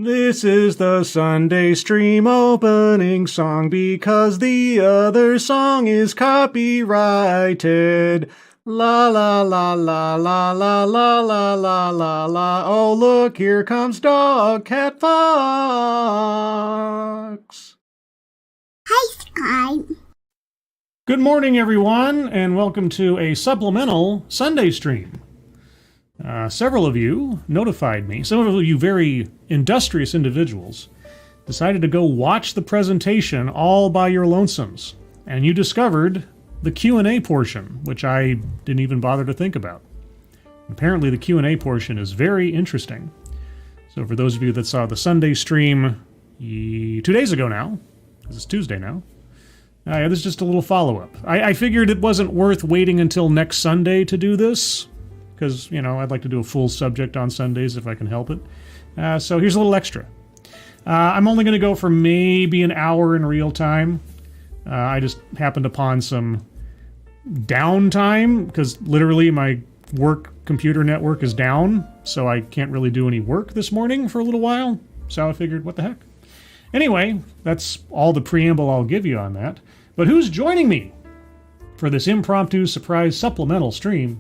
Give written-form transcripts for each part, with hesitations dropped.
This is the Sunday stream opening song because the other song is copyrighted. La la la la la la la la la la la. Oh look, here comes Dog Cat Fox. Hi, Sky. Good morning, everyone, and welcome to a supplemental Sunday stream. Several of you notified me, some of you very industrious individuals, decided to go watch the presentation all by your lonesomes, and you discovered the Q&A portion, which I didn't even bother to think about. Apparently the Q&A portion is very interesting. So for those of you that saw the Sunday stream 2 days ago now, because it's Tuesday now, this is just a little follow-up. I figured it wasn't worth waiting until next Sunday to do this, because, you know, I'd like to do a full subject on Sundays if I can help it. So here's a little extra. I'm only going to go for maybe an hour in real time. I just happened upon some downtime, because literally my work computer network is down, so I can't really do any work this morning for a little while. So I figured, what the heck? Anyway, that's all the preamble I'll give you on that. But who's joining me for this impromptu surprise supplemental stream?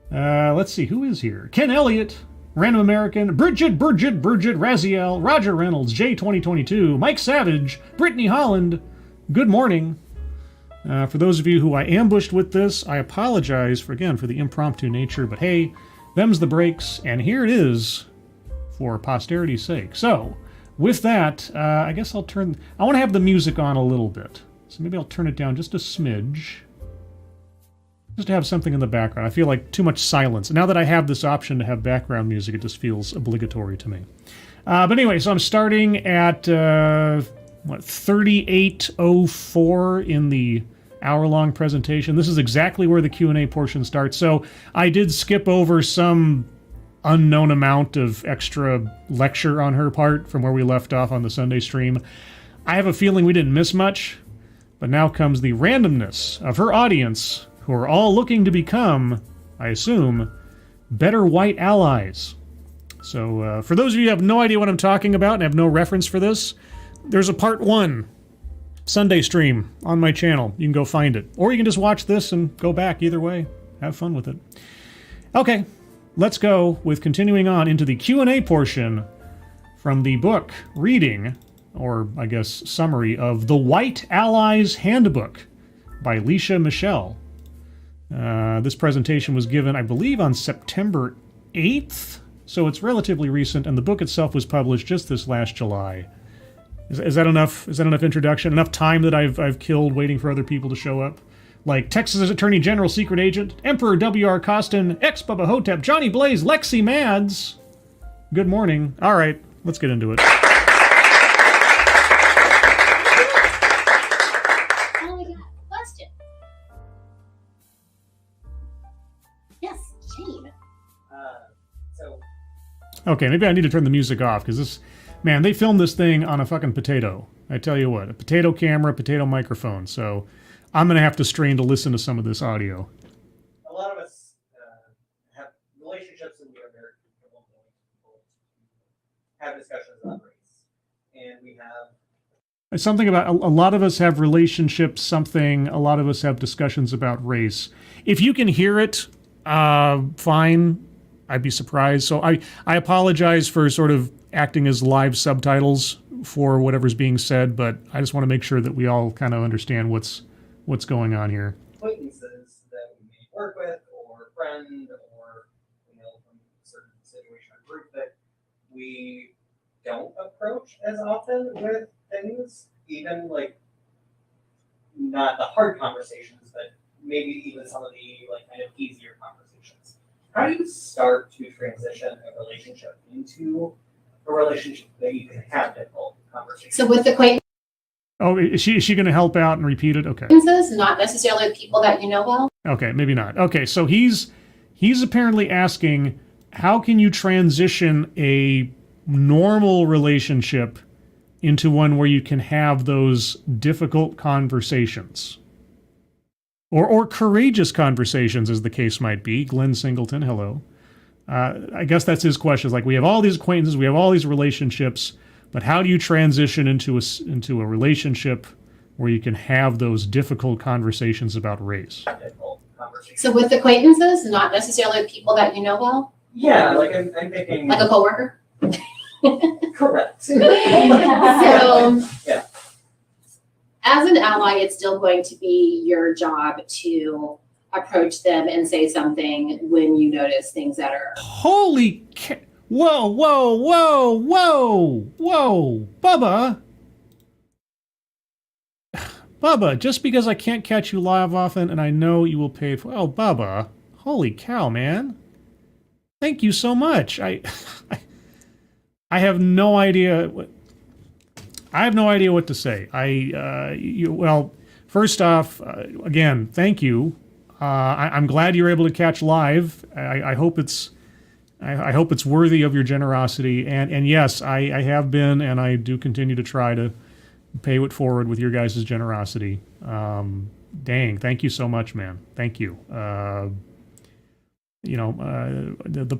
Let's see, who is here? Ken Elliott, Random American, Bridget, Raziel, Roger Reynolds, J2022, Mike Savage, Brittany Holland. Good morning. For those of you who I ambushed with this, I apologize for the impromptu nature, but hey, them's the breaks, and here it is for posterity's sake. So, with that, I guess I want to have the music on a little bit. So maybe I'll turn it down just a smidge. Just to have something in the background. I feel like too much silence. Now that I have this option to have background music, it just feels obligatory to me. But anyway, so I'm starting at, 38:04 in the hour-long presentation. This is exactly where the Q&A portion starts. So I did skip over some unknown amount of extra lecture on her part from where we left off on the Sunday stream. I have a feeling we didn't miss much, but now comes the randomness of her audience, who are all looking to become, I assume, better white allies. So for those of you who have no idea what I'm talking about and have no reference for this, there's a part 1 Sunday stream on my channel. You can go find it. Or you can just watch this and go back. Either way, have fun with it. Okay, let's go with continuing on into the Q&A portion from the book reading, or I guess summary, of The White Allies Handbook by Leisha Michelle. This presentation was given, I believe, on September 8th, so it's relatively recent, and the book itself was published just this last July. Is that enough? Is that enough introduction? Enough time that I've killed waiting for other people to show up? Like Texas Attorney General Secret Agent, Emperor W.R. Costin, ex-Bubba Hotep, Johnny Blaze, Lexi Mads. Good morning. All right, let's get into it. Okay, maybe I need to turn the music off, because this, man, they filmed this thing on a fucking potato. I tell you what, a potato camera, potato microphone, so I'm going to have to strain to listen to some of this audio. A lot of us have relationships in the American people have discussions about race, and we have... Something about, a lot of us have relationships, a lot of us have discussions about race. If you can hear it, fine. I'd be surprised. So I apologize for sort of acting as live subtitles for whatever's being said, but I just want to make sure that we all kind of understand what's going on here. Acquaintances that we may work with, or friend, or from a certain situation or group that we don't approach as often with things, even like not the hard conversations, but maybe even some of the kind of easier conversations. How do you start to transition a relationship into a relationship that you can have difficult conversations? So with acquaintances, Oh, is she going to help out and repeat it? Okay. not necessarily people that you know well. Okay, maybe not. Okay, so he's apparently asking, how can you transition a normal relationship into one where you can have those difficult conversations? Or courageous conversations, as the case might be. Glenn Singleton, hello. I guess that's his question. It's like, we have all these acquaintances, we have all these relationships, but how do you transition into a relationship where you can have those difficult conversations about race? Technical conversation. So with acquaintances, not necessarily people that you know well, Yeah, like I'm thinking. like a coworker? Correct. So, Yeah. as an ally, it's still going to be your job to approach them and say something when you notice things that are. Holy whoa, whoa, whoa, whoa, whoa, Bubba. Bubba, just because I can't catch you live often and I know you will pay for... Oh, Bubba. Holy cow, man. Thank you so much. I have no idea what... I have no idea what to say. Well, first off, again, thank you. I'm glad you're able to catch live. I hope it's worthy of your generosity. And yes, I have been, and I do continue to try to pay it forward with your guys' generosity. Dang, thank you so much, man. Thank you. The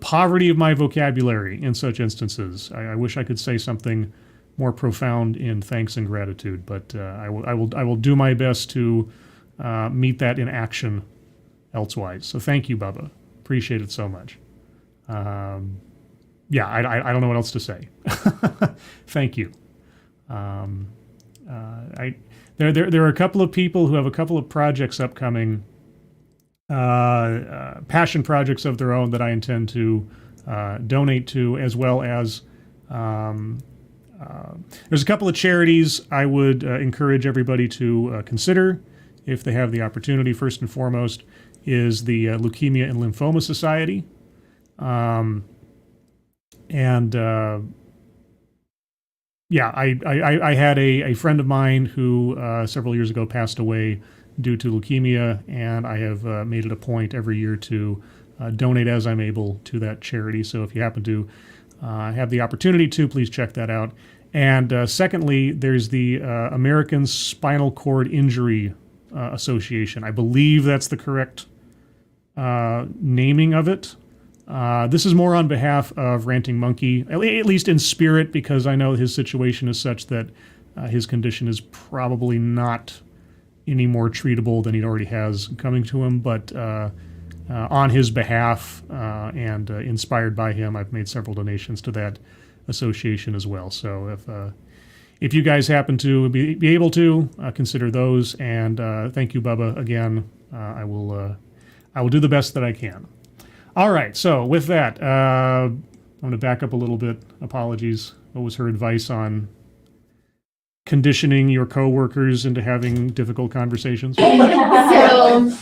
poverty of my vocabulary in such instances. I wish I could say something more profound in thanks and gratitude, but I will do my best to meet that in action elsewise. So thank you, Bubba. Appreciate it so much. I don't know what else to say. Thank you. There are a couple of people who have a couple of projects upcoming, passion projects of their own that I intend to donate to, as well as there's a couple of charities I would encourage everybody to consider if they have the opportunity. First and foremost is the Leukemia and Lymphoma Society. I had a friend of mine who several years ago passed away due to leukemia, and I have made it a point every year to donate as I'm able to that charity. So if you happen to have the opportunity to, please check that out. And secondly, there's the American Spinal Cord Injury Association. I believe that's the correct naming of it. This is more on behalf of Ranting Monkey, at least in spirit, because I know his situation is such that his condition is probably not any more treatable than he already has coming to him. But on his behalf and inspired by him, I've made several donations to that association as well. So if you guys happen to be able to, consider those. And thank you, Bubba, again. I will do the best that I can. All right, so with that, I'm going to back up a little bit. Apologies. What was her advice on conditioning your coworkers into having difficult conversations? So,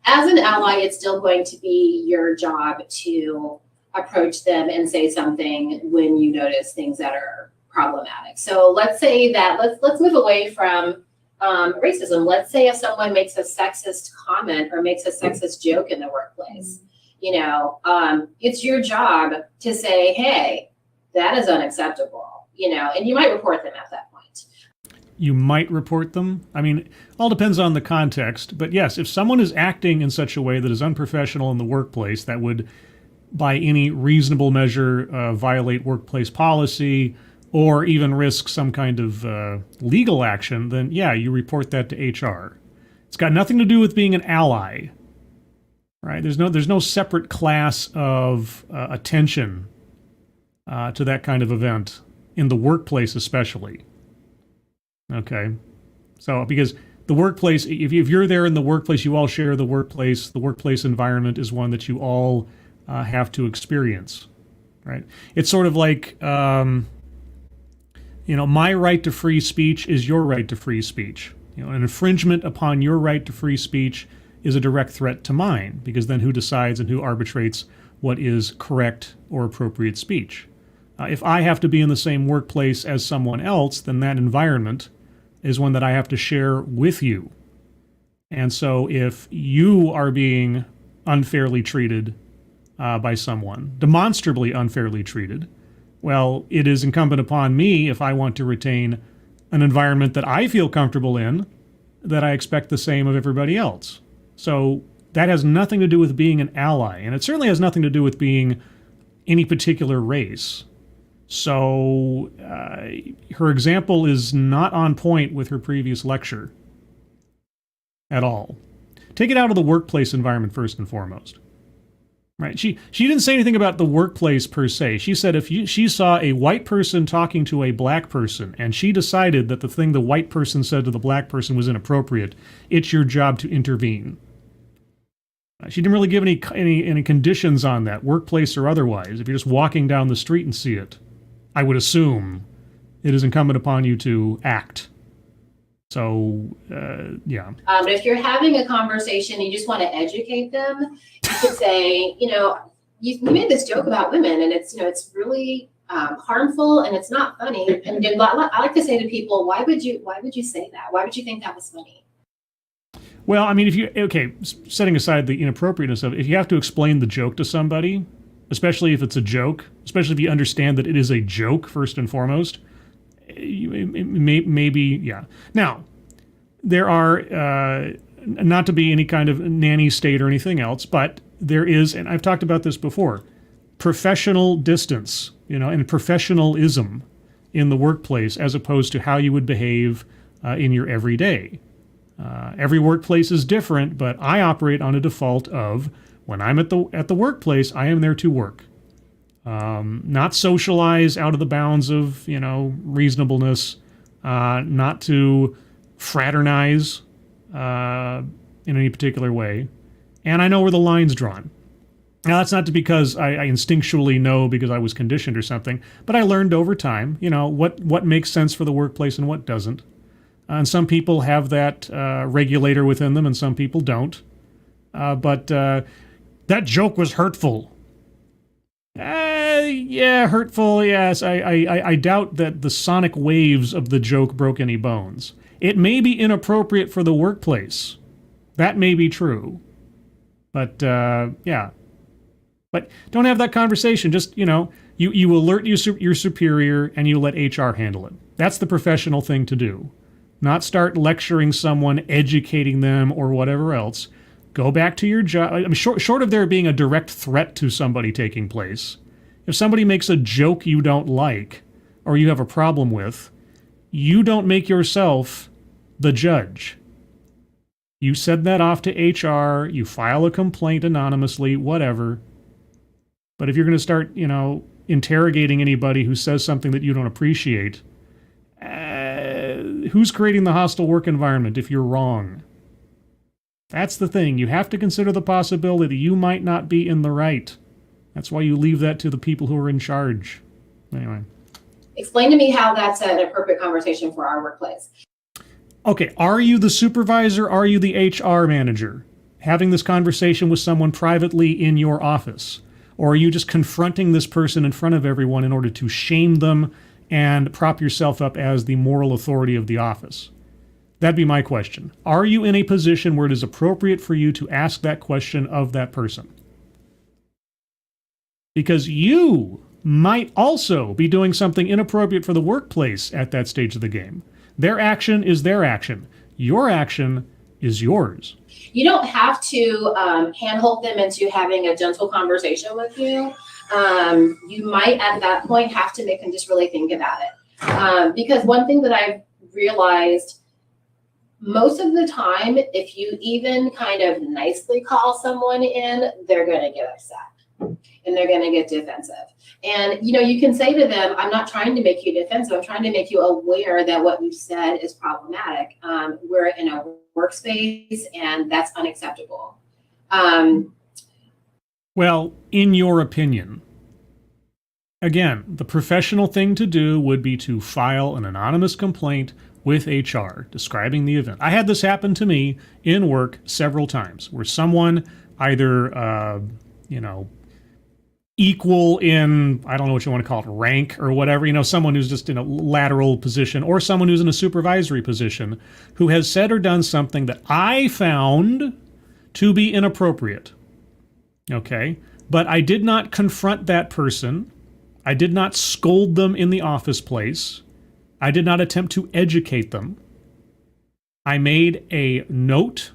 as an ally, it's still going to be your job to approach them and say something when you notice things that are problematic. So let's say that, let's move away from racism. Let's say if someone makes a sexist comment or makes a sexist joke in the workplace, it's your job to say, hey, that is unacceptable, and you might report them at that point. You might report them. I mean, all depends on the context. But yes, if someone is acting in such a way that is unprofessional in the workplace, that would, by any reasonable measure, violate workplace policy, or even risk some kind of legal action, then yeah, you report that to HR. It's got nothing to do with being an ally, right? There's no separate class of attention to that kind of event in the workplace, especially. Okay, so because the workplace, if you're there in the workplace, you all share the workplace. The workplace environment is one that you all have to experience, right? It's sort of like my right to free speech is your right to free speech. An infringement upon your right to free speech is a direct threat to mine, because then who decides and who arbitrates what is correct or appropriate speech? If I have to be in the same workplace as someone else, then that environment is one that I have to share with you. And so if you are being unfairly treated by someone, demonstrably unfairly treated, well, it is incumbent upon me, if I want to retain an environment that I feel comfortable in, that I expect the same of everybody else. So That has nothing to do with being an ally, and it certainly has nothing to do with being any particular race. So her example is not on point with her previous lecture at all. Take it out of the workplace environment first and foremost. Right? She didn't say anything about the workplace per se. She said if she saw a white person talking to a black person and she decided that the thing the white person said to the black person was inappropriate, it's your job to intervene. She didn't really give any conditions on that, workplace or otherwise. If you're just walking down the street and see it, I would assume it is incumbent upon you to act. So, yeah. But if you're having a conversation, you just want to educate them, you could say, you made this joke about women, and it's really harmful, and it's not funny. And I like to say to people, why would you say that? Why would you think that was funny? Well, I mean, setting aside the inappropriateness of it, if you have to explain the joke to somebody, especially if it's a joke, especially if you understand that it is a joke first and foremost, maybe, yeah. Now, there are, not to be any kind of nanny state or anything else, but there is, and I've talked about this before, professional distance, and professionalism in the workplace as opposed to how you would behave in your everyday. Every workplace is different, but I operate on a default of when I'm at the workplace, I am there to work. Not socialize out of the bounds of, reasonableness, not to fraternize in any particular way. And I know where the line's drawn. Now, that's not because I instinctually know because I was conditioned or something, but I learned over time, what makes sense for the workplace and what doesn't. And some people have that regulator within them and some people don't. But that joke was hurtful. Yeah, hurtful, yes. I doubt that the sonic waves of the joke broke any bones. It may be inappropriate for the workplace. That may be true. But, yeah. But don't have that conversation. Just, you alert your superior and you let HR handle it. That's the professional thing to do. Not start lecturing someone, educating them, or whatever else. Go back to your job. I mean, short of there being a direct threat to somebody taking place, if somebody makes a joke you don't like or you have a problem with, you don't make yourself the judge. You send that off to HR, you file a complaint anonymously, whatever. But if you're going to start, interrogating anybody who says something that you don't appreciate, who's creating the hostile work environment if you're wrong? That's the thing. You have to consider the possibility you might not be in the right. That's why you leave that to the people who are in charge. Anyway. Explain to me how that's an appropriate conversation for our workplace. Okay, are you the supervisor? Are you the HR manager? Having this conversation with someone privately in your office? Or are you just confronting this person in front of everyone in order to shame them and prop yourself up as the moral authority of the office? That'd be my question. Are you in a position where it is appropriate for you to ask that question of that person? Because you might also be doing something inappropriate for the workplace at that stage of the game. Their action is their action. Your action is yours. You don't have to handhold them into having a gentle conversation with you. You might at that point have to make them just really think about it. Because one thing that I've realized most of the time, if you even kind of nicely call someone in, they're going to get upset and they're going to get defensive. And, you can say to them, I'm not trying to make you defensive. I'm trying to make you aware that what you've said is problematic. We're in a workspace and that's unacceptable. Well, in your opinion, again, the professional thing to do would be to file an anonymous complaint with HR describing the event. I had this happen to me in work several times where someone either, equal in, I don't know what you want to call it, rank or whatever, someone who's just in a lateral position or someone who's in a supervisory position who has said or done something that I found to be inappropriate. Okay? But I did not confront that person. I did not scold them in the office place. I did not attempt to educate them. I made a note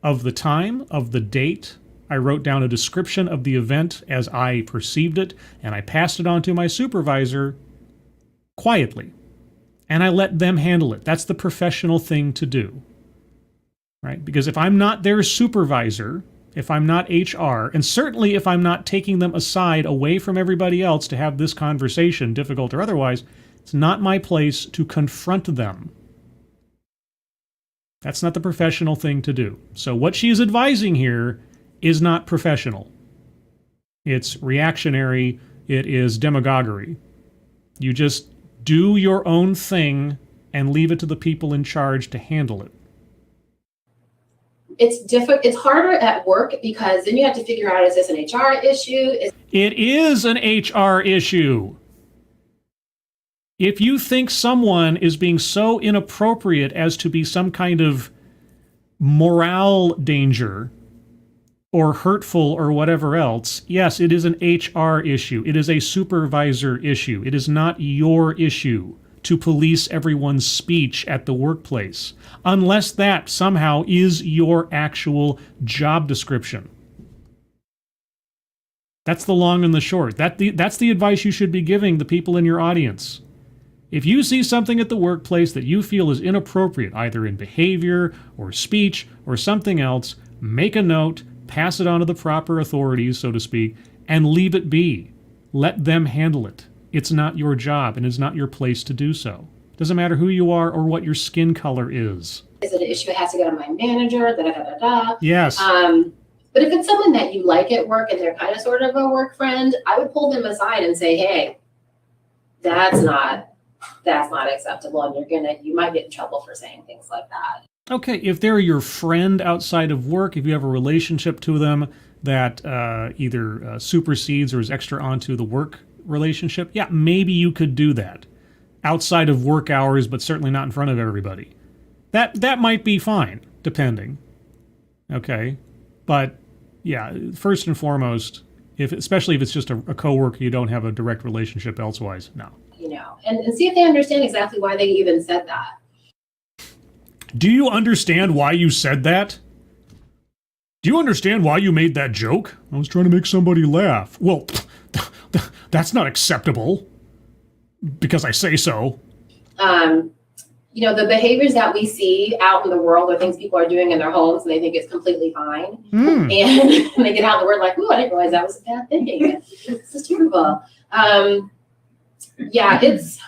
of the time, of the date. I wrote down a description of the event as I perceived it, and I passed it on to my supervisor quietly. And I let them handle it. That's the professional thing to do, right? Because if I'm not their supervisor, if I'm not HR, and certainly if I'm not taking them aside away from everybody else to have this conversation, difficult or otherwise, it's not my place to confront them. That's not the professional thing to do. So what she is advising here is not professional. It's reactionary. It is demagoguery. You just do your own thing and leave it to the people in charge to handle it. It's difficult. It's harder at work because then you have to figure out, is this an HR issue? It is an HR issue. If you think someone is being so inappropriate as to be some kind of morale danger or hurtful or whatever else, yes, it is an HR issue. It is a supervisor issue. It is not your issue to police everyone's speech at the workplace, unless that somehow is your actual job description. That's the long and the short. That's the advice you should be giving the people in your audience. If you see something at the workplace that you feel is inappropriate, either in behavior or speech or something else, make a note, pass it on to the proper authorities, so to speak, and leave it be. Let them handle it. It's not your job, and it's not your place to do so. Doesn't matter who you are or what your skin color is. Is it an issue that has to go to my manager? Yes. But if it's someone that you like at work and they're kind of sort of a work friend, I would pull them aside and say, hey, that's not acceptable, and you might get in trouble for saying things like that. Okay, if they're your friend outside of work, if you have a relationship to them that either supersedes or is extra onto the work relationship, yeah, maybe you could do that outside of work hours, but certainly not in front of everybody. That might be fine, depending. Okay, but yeah, first and foremost, especially if it's just a coworker you don't have a direct relationship elsewise, no. And see if they understand exactly why they even said that. Do you understand why you said that? Do you understand why you made that joke? I was trying to make somebody laugh. Well, that's not acceptable. Because I say so. The behaviors that we see out in the world are things people are doing in their homes and they think it's completely fine. And they get out in the world like, ooh, I didn't realize that was a bad thing. This is terrible. It's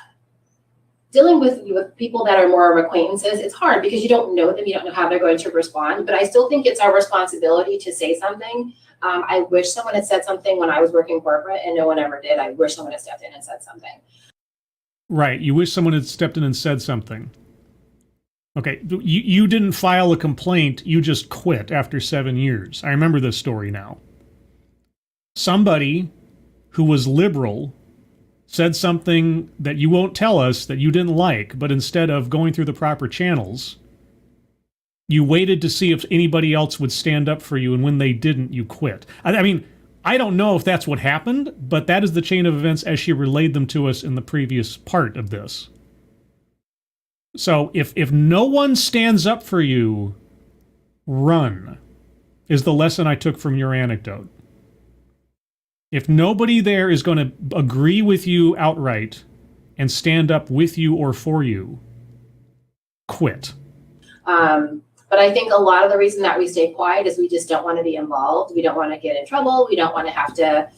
dealing with people that are more of acquaintances. It's hard because you don't know them. You don't know how they're going to respond. But I still think it's our responsibility to say something. I wish someone had said something when I was working corporate and no one ever did. I wish someone had stepped in and said something. Right. You wish someone had stepped in and said something. Okay. You didn't file a complaint. You just quit after 7 years. I remember this story now. Somebody who was liberal said something that you won't tell us that you didn't like, but instead of going through the proper channels, you waited to see if anybody else would stand up for you, and when they didn't, you quit. I mean, I don't know if that's what happened, but that is the chain of events as she relayed them to us in the previous part of this. So if no one stands up for you, run, is the lesson I took from your anecdote. If nobody there is going to agree with you outright and stand up with you or for you, quit. But I think a lot of the reason that we stay quiet is we just don't want to be involved. We don't want to get in trouble. We don't want to have to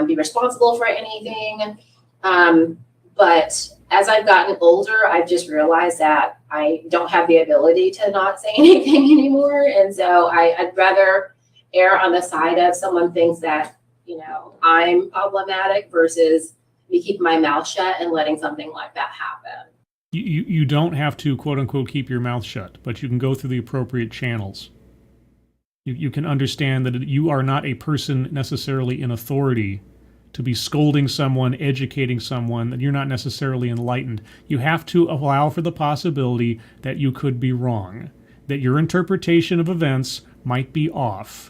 be responsible for anything. But as I've gotten older, I've just realized that I don't have the ability to not say anything anymore. And so I'd rather err on the side of someone thinks that, I'm problematic versus me keeping my mouth shut and letting something like that happen. You don't have to, quote unquote, keep your mouth shut, but you can go through the appropriate channels. You can understand that you are not a person necessarily in authority to be scolding someone, educating someone, that you're not necessarily enlightened. You have to allow for the possibility that you could be wrong, that your interpretation of events might be off,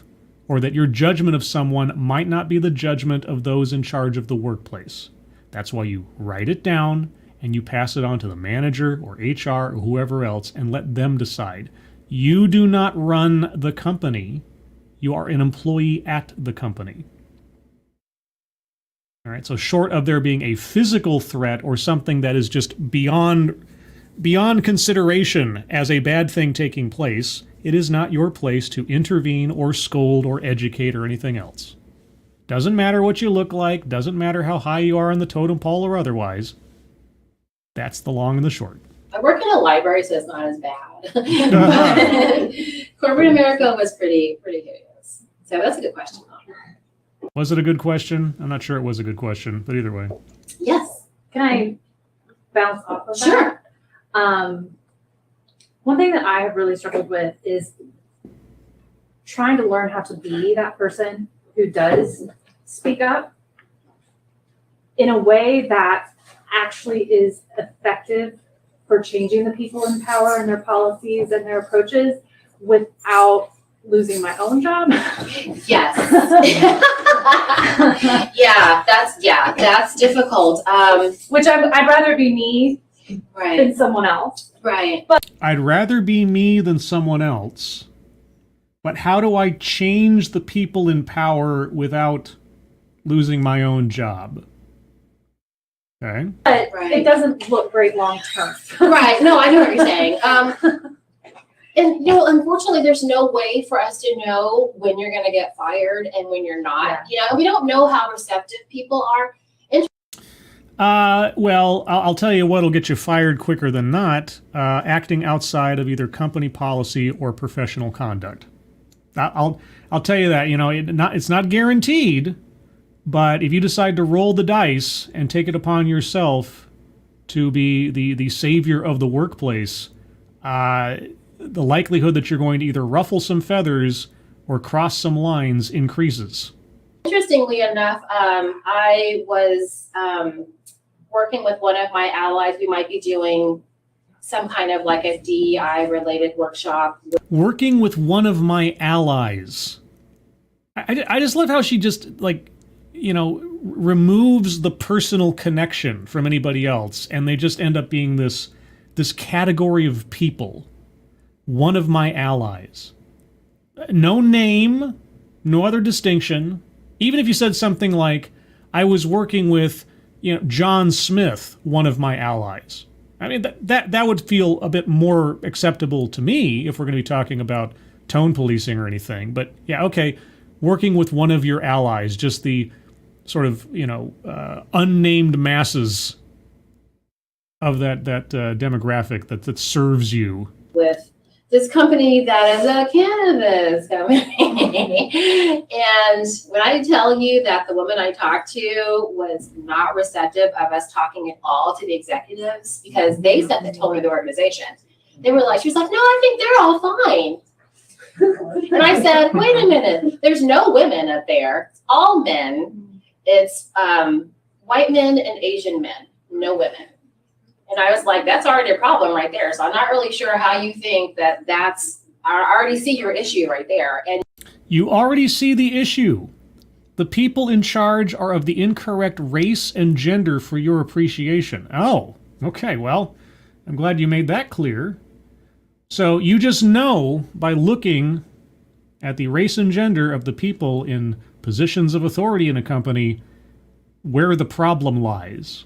or that your judgment of someone might not be the judgment of those in charge of the workplace. That's why you write it down and you pass it on to the manager or HR or whoever else and let them decide. You do not run the company. You are an employee at the company. All right, so short of there being a physical threat or something that is just beyond consideration as a bad thing taking place, it is not your place to intervene or scold or educate or anything else. Doesn't matter what you look like, doesn't matter how high you are on the totem pole or otherwise. That's the long and the short. I work in a library, so it's not as bad. Corporate America was pretty hideous. So that's a good question. Was it a good question? I'm not sure it was a good question, but either way. Yes. Can I bounce off of that? Sure. One thing that I have really struggled with is trying to learn how to be that person who does speak up in a way that actually is effective for changing the people in power and their policies and their approaches without losing my own job. Yes. That's difficult. Which I'd rather be me Right. than someone else. Right. I'd rather be me than someone else, but how do I change the people in power without losing my own job? Okay. But Right. it doesn't look great long term. Right. No, I know what you're saying. And unfortunately, there's no way for us to know when you're going to get fired and when you're not. And we don't know how receptive people are. Well, I'll tell you what'll get you fired quicker than not, acting outside of either company policy or professional conduct. I'll tell you that, it's not guaranteed, but if you decide to roll the dice and take it upon yourself to be the savior of the workplace, the likelihood that you're going to either ruffle some feathers or cross some lines increases. Interestingly enough, I was working with one of my allies. We might be doing some kind of like a DEI-related workshop. Working with one of my allies. I just love how she just, removes the personal connection from anybody else, and they just end up being this category of people. One of my allies. No name, no other distinction. Even if you said something like, I was working with, John Smith, one of my allies. I mean, that would feel a bit more acceptable to me if we're going to be talking about tone policing or anything. But yeah, okay, working with one of your allies, just the sort of, unnamed masses of that demographic that serves you. With this company that is a cannabis company. And when I tell you that the woman I talked to was not receptive of us talking at all to the executives, because they set the tone of the organization. She was like, no, I think they're all fine. And I said, wait a minute, there's no women up there. It's all men. It's white men and Asian men, no women. And I was like, that's already a problem right there. So I'm not really sure how you think I already see your issue right there. And you already see the issue. The people in charge are of the incorrect race and gender for your appreciation. Oh, okay, well, I'm glad you made that clear. So you just know by looking at the race and gender of the people in positions of authority in a company where the problem lies.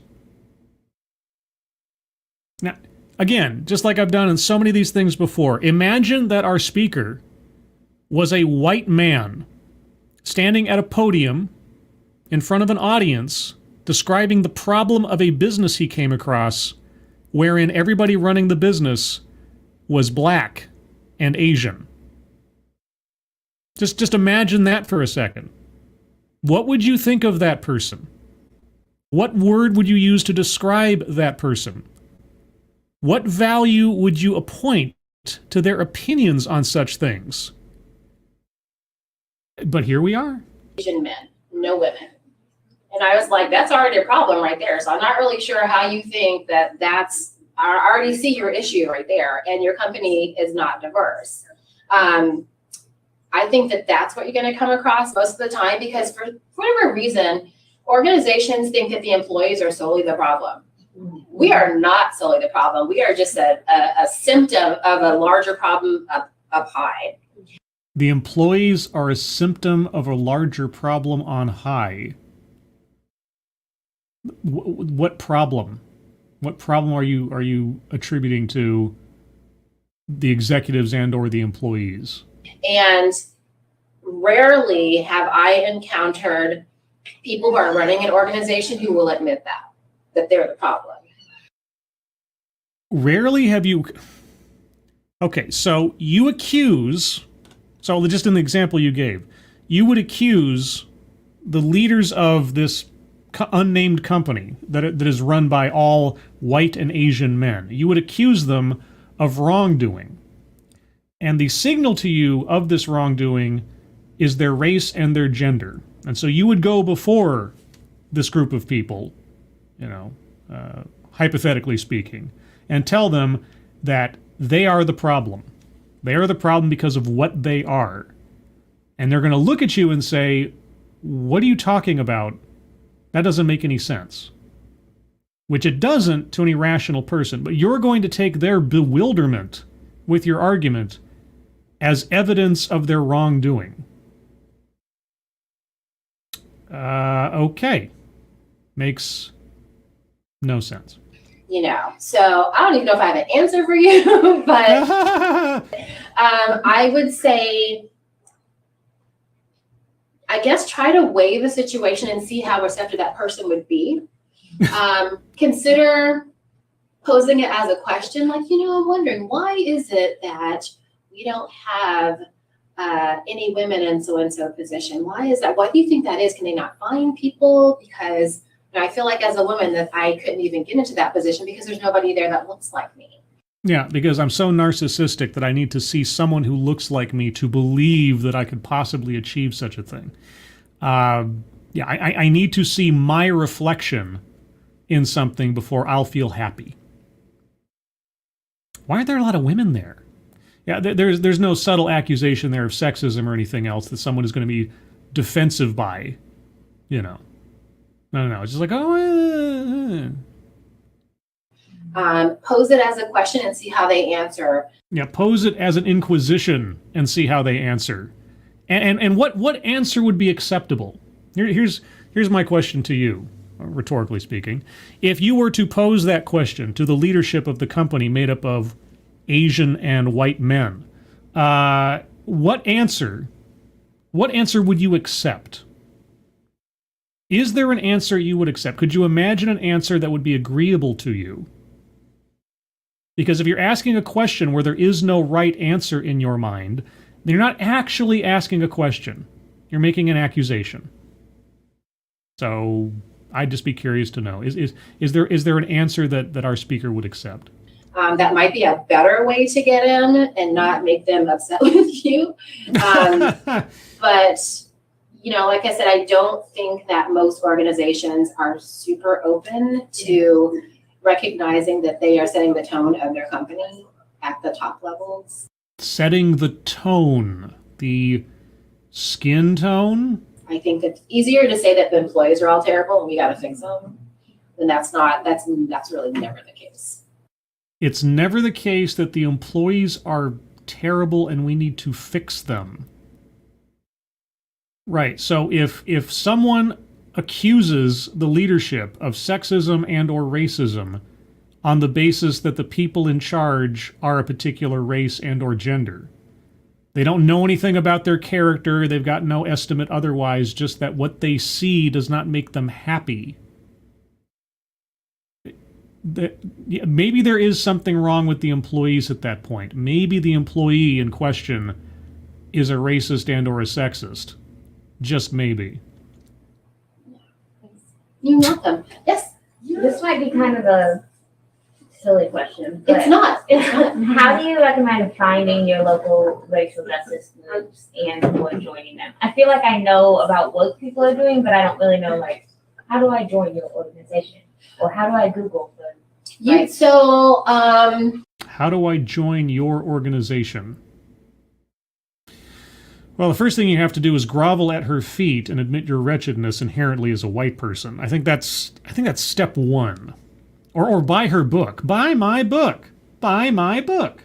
Now, again, just like I've done in so many of these things before, imagine that our speaker was a white man standing at a podium in front of an audience describing the problem of a business he came across wherein everybody running the business was black and Asian. Just imagine that for a second. What would you think of that person? What word would you use to describe that person? What value would you appoint to their opinions on such things? But here we are. Asian men, no women. And I was like, that's already a problem right there. So I'm not really sure how you think I already see your issue right there, and your company is not diverse. I think that's what you're going to come across most of the time, because for whatever reason, organizations think that the employees are solely the problem. we are not solely the problem. We are just a symptom of a larger problem up high. The employees are a symptom of a larger problem on high. What problem? What problem are you attributing to the executives and or the employees? And rarely have I encountered people who are running an organization who will admit that they're the problem. Rarely have you... Okay, so you accuse... So just in the example you gave, you would accuse the leaders of this unnamed company that is run by all white and Asian men. You would accuse them of wrongdoing. And the signal to you of this wrongdoing is their race and their gender. And so you would go before this group of people, hypothetically speaking, and tell them that they are the problem. They are the problem because of what they are. And they're going to look at you and say, what are you talking about? That doesn't make any sense. Which it doesn't to an irrational person. But you're going to take their bewilderment with your argument as evidence of their wrongdoing. Okay. Makes no sense. So I don't even know if I have an answer for you, but I would say, I guess, try to weigh the situation and see how receptive that person would be. Consider posing it as a question, like, I'm wondering, why is it that we don't have any women in so-and-so position? Why is that? Why do you think that is? Can they not find people? Because I feel like as a woman that I couldn't even get into that position because there's nobody there that looks like me. Yeah, because I'm so narcissistic that I need to see someone who looks like me to believe that I could possibly achieve such a thing. I need to see my reflection in something before I'll feel happy. Why aren't there a lot of women there? Yeah, there's no subtle accusation there of sexism or anything else that someone is going to be defensive by, No, it's just like, Pose it as a question and see how they answer. Yeah, pose it as an inquisition and see how they answer. And what answer would be acceptable? Here's my question to you, rhetorically speaking. If you were to pose that question to the leadership of the company made up of Asian and white men, what answer would you accept? Is there an answer you would accept? Could you imagine an answer that would be agreeable to you? Because if you're asking a question where there is no right answer in your mind, then you're not actually asking a question. You're making an accusation. So I'd just be curious to know, is there an answer that our speaker would accept? That might be a better way to get in and not make them upset with you. But like I said, I don't think that most organizations are super open to recognizing that they are setting the tone of their company at the top levels. Setting the tone, the skin tone? I think it's easier to say that the employees are all terrible and we got to fix them. And that's really never the case. It's never the case that the employees are terrible and we need to fix them. Right, so if someone accuses the leadership of sexism and or racism on the basis that the people in charge are a particular race and or gender, they don't know anything about their character, they've got no estimate otherwise, just that what they see does not make them happy. Maybe there is something wrong with the employees at that point. Maybe the employee in question is a racist and or a sexist. Just maybe. You're welcome. Yes. This might be kind of a silly question, but It's not. how do you recommend finding your local racial justice groups and avoid joining them? I feel like I know about what people are doing, but I don't really know, how do I join your organization? Or how do I Google for Right. How do I join your organization? Well, the first thing you have to do is grovel at her feet and admit your wretchedness inherently as a white person. I think that's step one. Or buy her book. Buy my book. Buy my book.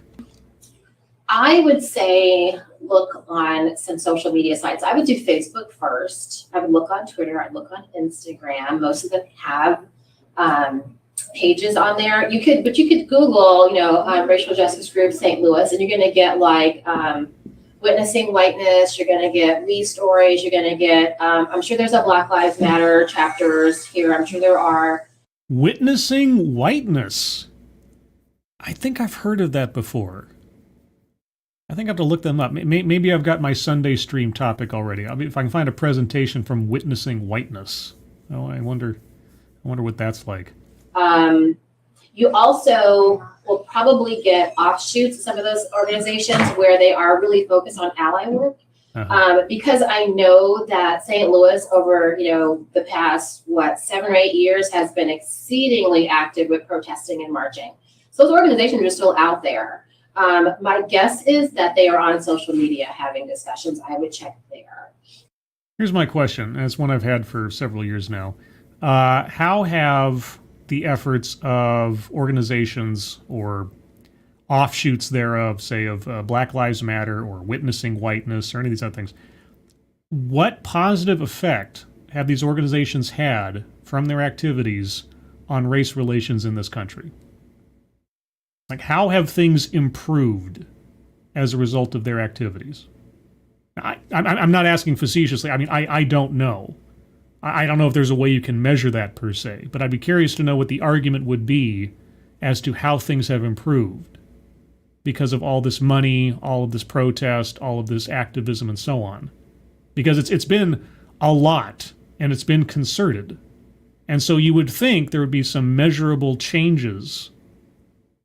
I would say look on some social media sites. I would do Facebook first. I would look on Twitter. I'd look on Instagram. Most of them have pages on there. You could Google, racial justice group St. Louis, and you're going to get like witnessing whiteness. You're going to get we stories. You're going to get. I'm sure there's a Black Lives Matter chapters here. I'm sure there are. Witnessing whiteness. I think I've heard of that before. I think I have to look them up. Maybe I've got my Sunday stream topic already. If I can find a presentation from Witnessing Whiteness. Oh, I wonder what that's like. You also will probably get offshoots of some of those organizations where they are really focused on ally work. Because I know that St. Louis over, the past, 7 or 8 years has been exceedingly active with protesting and marching. So those organizations are still out there. My guess is that they are on social media having discussions. I would check there. Here's my question, and it's one I've had for several years now. How have the efforts of organizations or offshoots thereof, say of Black Lives Matter or Witnessing Whiteness or any of these other things, what positive effect have these organizations had from their activities on race relations in this country? Like, how have things improved as a result of their activities? I'm not asking facetiously. I mean, I don't know. I don't know if there's a way you can measure that per se, but I'd be curious to know what the argument would be as to how things have improved because of all this money, all of this protest, all of this activism, and so on. Because it's been a lot, and it's been concerted. And so you would think there would be some measurable changes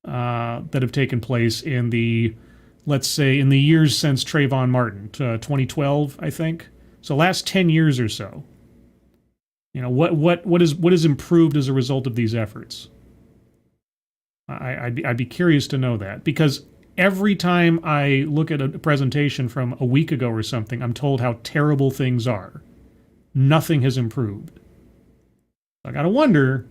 that have taken place in the, let's say, in the years since Trayvon Martin, 2012, I think. So last 10 years or so. What is improved as a result of these efforts? I'd be curious to know that, because every time I look at a presentation from a week ago or something, I'm told how terrible things are. Nothing has improved. I gotta wonder,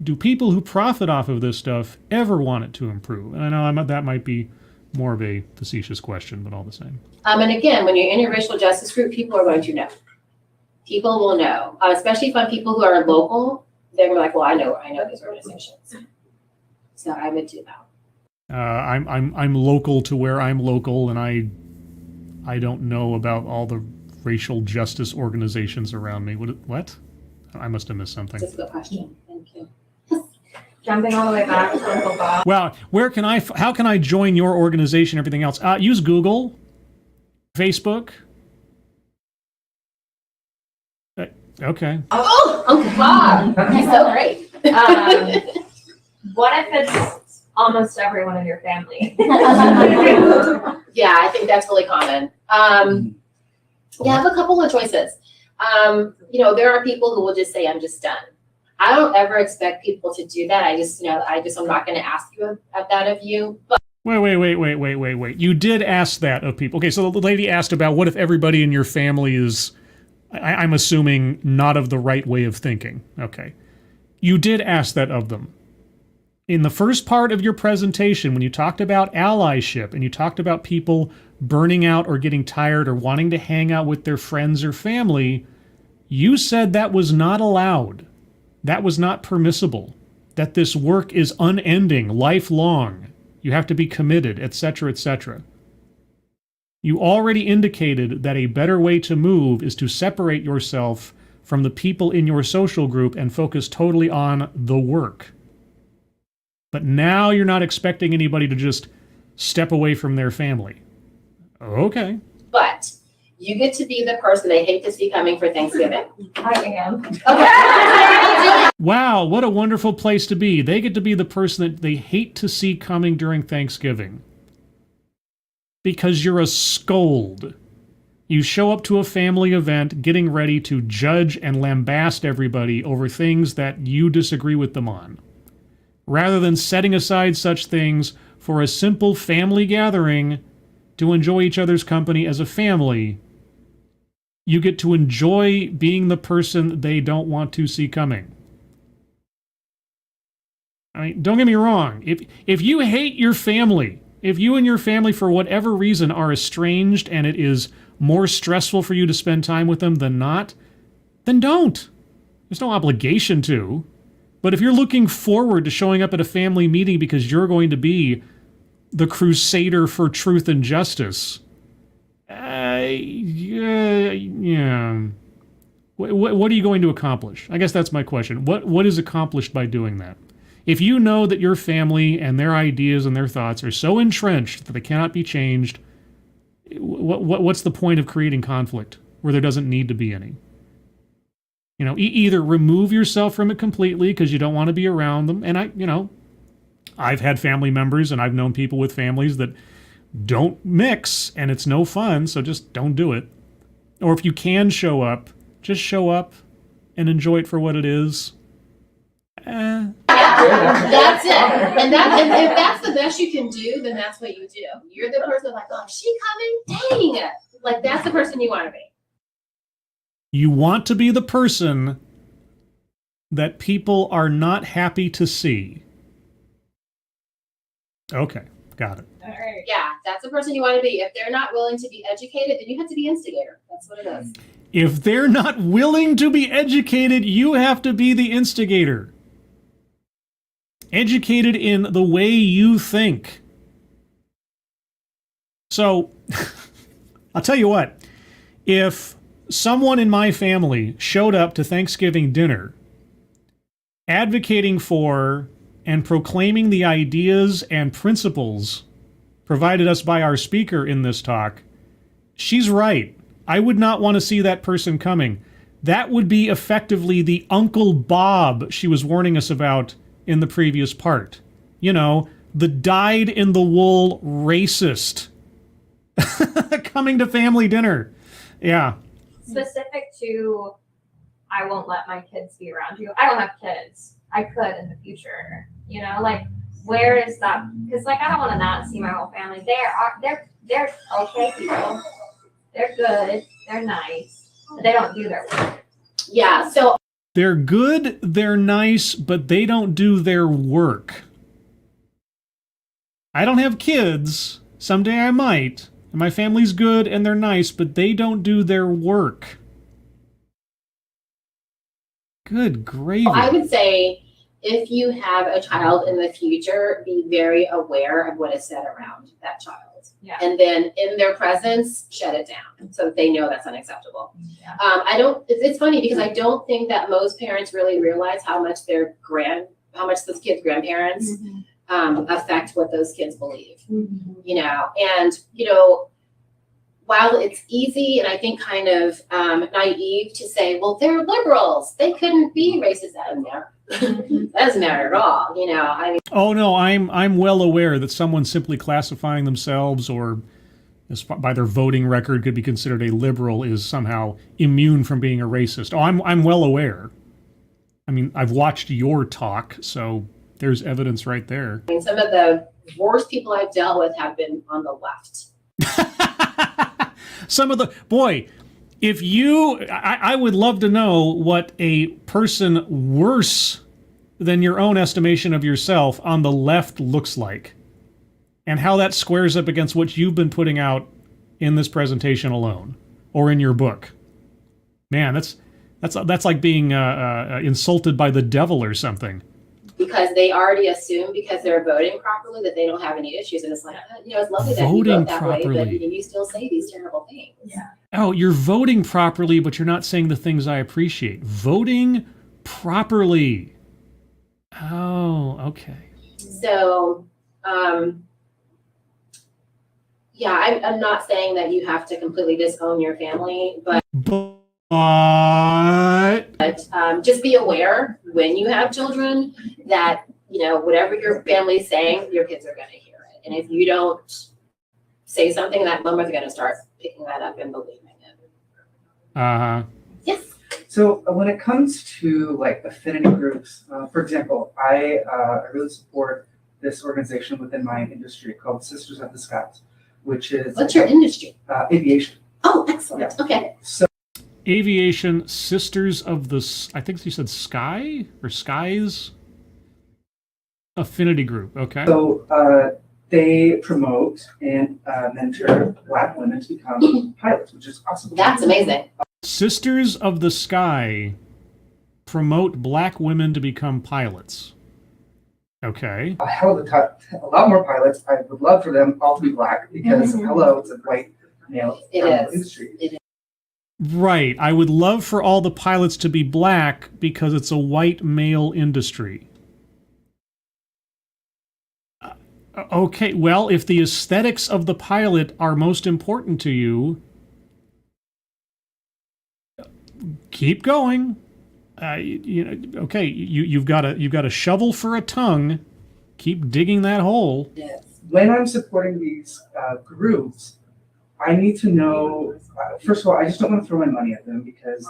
do people who profit off of this stuff ever want it to improve? And I know that might be more of a facetious question, but all the same. And again, when you're in a racial justice group, people are going to know. People will know, especially from people who are local. They're like, well, I know these organizations. So I would do that. I'm local to where I'm local, and I don't know about all the racial justice organizations around me. What? I must have missed something. That's a good question. Thank you. Jumping all the way back to Uncle Bob. Well, how can I join your organization and everything else? Use Google, Facebook. Okay. Oh, Uncle Bob. He's so great. What if it's almost everyone in your family? Yeah, I think that's really common. Yeah, I have a couple of choices. There are people who will just say, I'm just done. I don't ever expect people to do that. I'm not going to ask you that of you. But Wait. You did ask that of people. Okay, so the lady asked about what if everybody in your family is, I'm assuming, not of the right way of thinking. Okay. You did ask that of them. In the first part of your presentation, when you talked about allyship and you talked about people burning out or getting tired or wanting to hang out with their friends or family, you said that was not allowed. That was not permissible. That this work is unending, lifelong. You have to be committed, etc., etc. You already indicated that a better way to move is to separate yourself from the people in your social group and focus totally on the work. But now you're not expecting anybody to just step away from their family. Okay. But you get to be the person they hate to see coming for Thanksgiving. I am. Okay. Wow, what a wonderful place to be. They get to be the person that they hate to see coming during Thanksgiving. Because you're a scold. You show up to a family event getting ready to judge and lambast everybody over things that you disagree with them on. Rather than setting aside such things for a simple family gathering to enjoy each other's company as a family, you get to enjoy being the person they don't want to see coming. I mean, don't get me wrong. If you hate your family, if you and your family for whatever reason are estranged and it is more stressful for you to spend time with them than not, then don't. There's no obligation to. But if you're looking forward to showing up at a family meeting because you're going to be the crusader for truth and justice, yeah. What are you going to accomplish? I guess that's my question. What is accomplished by doing that? If you know that your family and their ideas and their thoughts are so entrenched that they cannot be changed, what's the point of creating conflict where there doesn't need to be any? You know, either remove yourself from it completely because you don't want to be around them. And I've had family members and I've known people with families that don't mix and it's no fun, so just don't do it. Or if you can show up, just show up and enjoy it for what it is. That's it. And if that's the best you can do, then that's what you do. You're the person like, oh, is she coming? Dang. Like, that's the person you want to be. You want to be the person that people are not happy to see. Okay, got it. All right. Yeah, that's the person you want to be. If they're not willing to be educated, then you have to be instigator. That's what it is. If they're not willing to be educated, you have to be the instigator. Educated in the way you think. So, I'll tell you what. If someone in my family showed up to Thanksgiving dinner advocating for and proclaiming the ideas and principles provided us by our speaker in this talk, she's right. I would not want to see that person coming. That would be effectively the Uncle Bob she was warning us about in the previous part. You know, the dyed-in-the-wool racist coming to family dinner. Yeah. Specific to, I won't let my kids be around you. I don't have kids. I could in the future. You know, like, where is that? Because, like, I don't want to not see my whole family. They're okay people. They're good. They're nice. But they don't do their work. Yeah, so They're good, they're nice, but they don't do their work. I don't have kids. Someday I might. And my family's good and they're nice, but they don't do their work. Good gravy. I would say if you have a child in the future, be very aware of what is said around that child. Yeah. And then in their presence, shut it down so that they know that's unacceptable. Yeah. It's funny because I don't think that most parents really realize how much those kids' grandparents affect what those kids believe. Mm-hmm. You know, and while it's easy and I think kind of naive to say, well, they're liberals, they couldn't be racist. That doesn't matter at all. You know, I mean. Oh no, I'm well aware that someone simply classifying themselves or by their voting record could be considered a liberal is somehow immune from being a racist. Oh, I'm well aware. I mean, I've watched your talk, so there's evidence right there. I mean, some of the worst people I've dealt with have been on the left. I would love to know what a person worse than your own estimation of yourself on the left looks like and how that squares up against what you've been putting out in this presentation alone or in your book. Man, that's like being insulted by the devil or something. Because they already assume because they're voting properly that they don't have any issues. And it's like, it's lovely that you vote that way, but you still say these terrible things. Yeah. Oh, you're voting properly, but you're not saying the things I appreciate. Voting properly. Oh, okay. So, I'm not saying that you have to completely disown your family, but just be aware when you have children that, whatever your family's saying, your kids are going to hear it. And if you don't say something, that members are going to start picking that up and believing it. Uh-huh. Yes. So when it comes to like affinity groups, for example, I really support this organization within my industry called Sisters of the Skies, which is— What's your industry? Aviation. Oh, excellent. Yeah. Okay. So Aviation, Sisters of the, I think you said Sky or Skies? Affinity group. Okay. So they promote and mentor Black women to become pilots, which is awesome. That's amazing. Sisters of the Sky promote Black women to become pilots. Okay. A hell of a lot more pilots. I would love for them all to be Black because hello, it's a white male It is. industry. It is. Right. I would love for all the pilots to be Black because it's a white male industry. Okay, well, if the aesthetics of the pilot are most important to you, keep going. Okay, you've got a shovel for a tongue. Keep digging that hole. Yes. When I'm supporting these groups, I need to know. First of all, I just don't want to throw my money at them because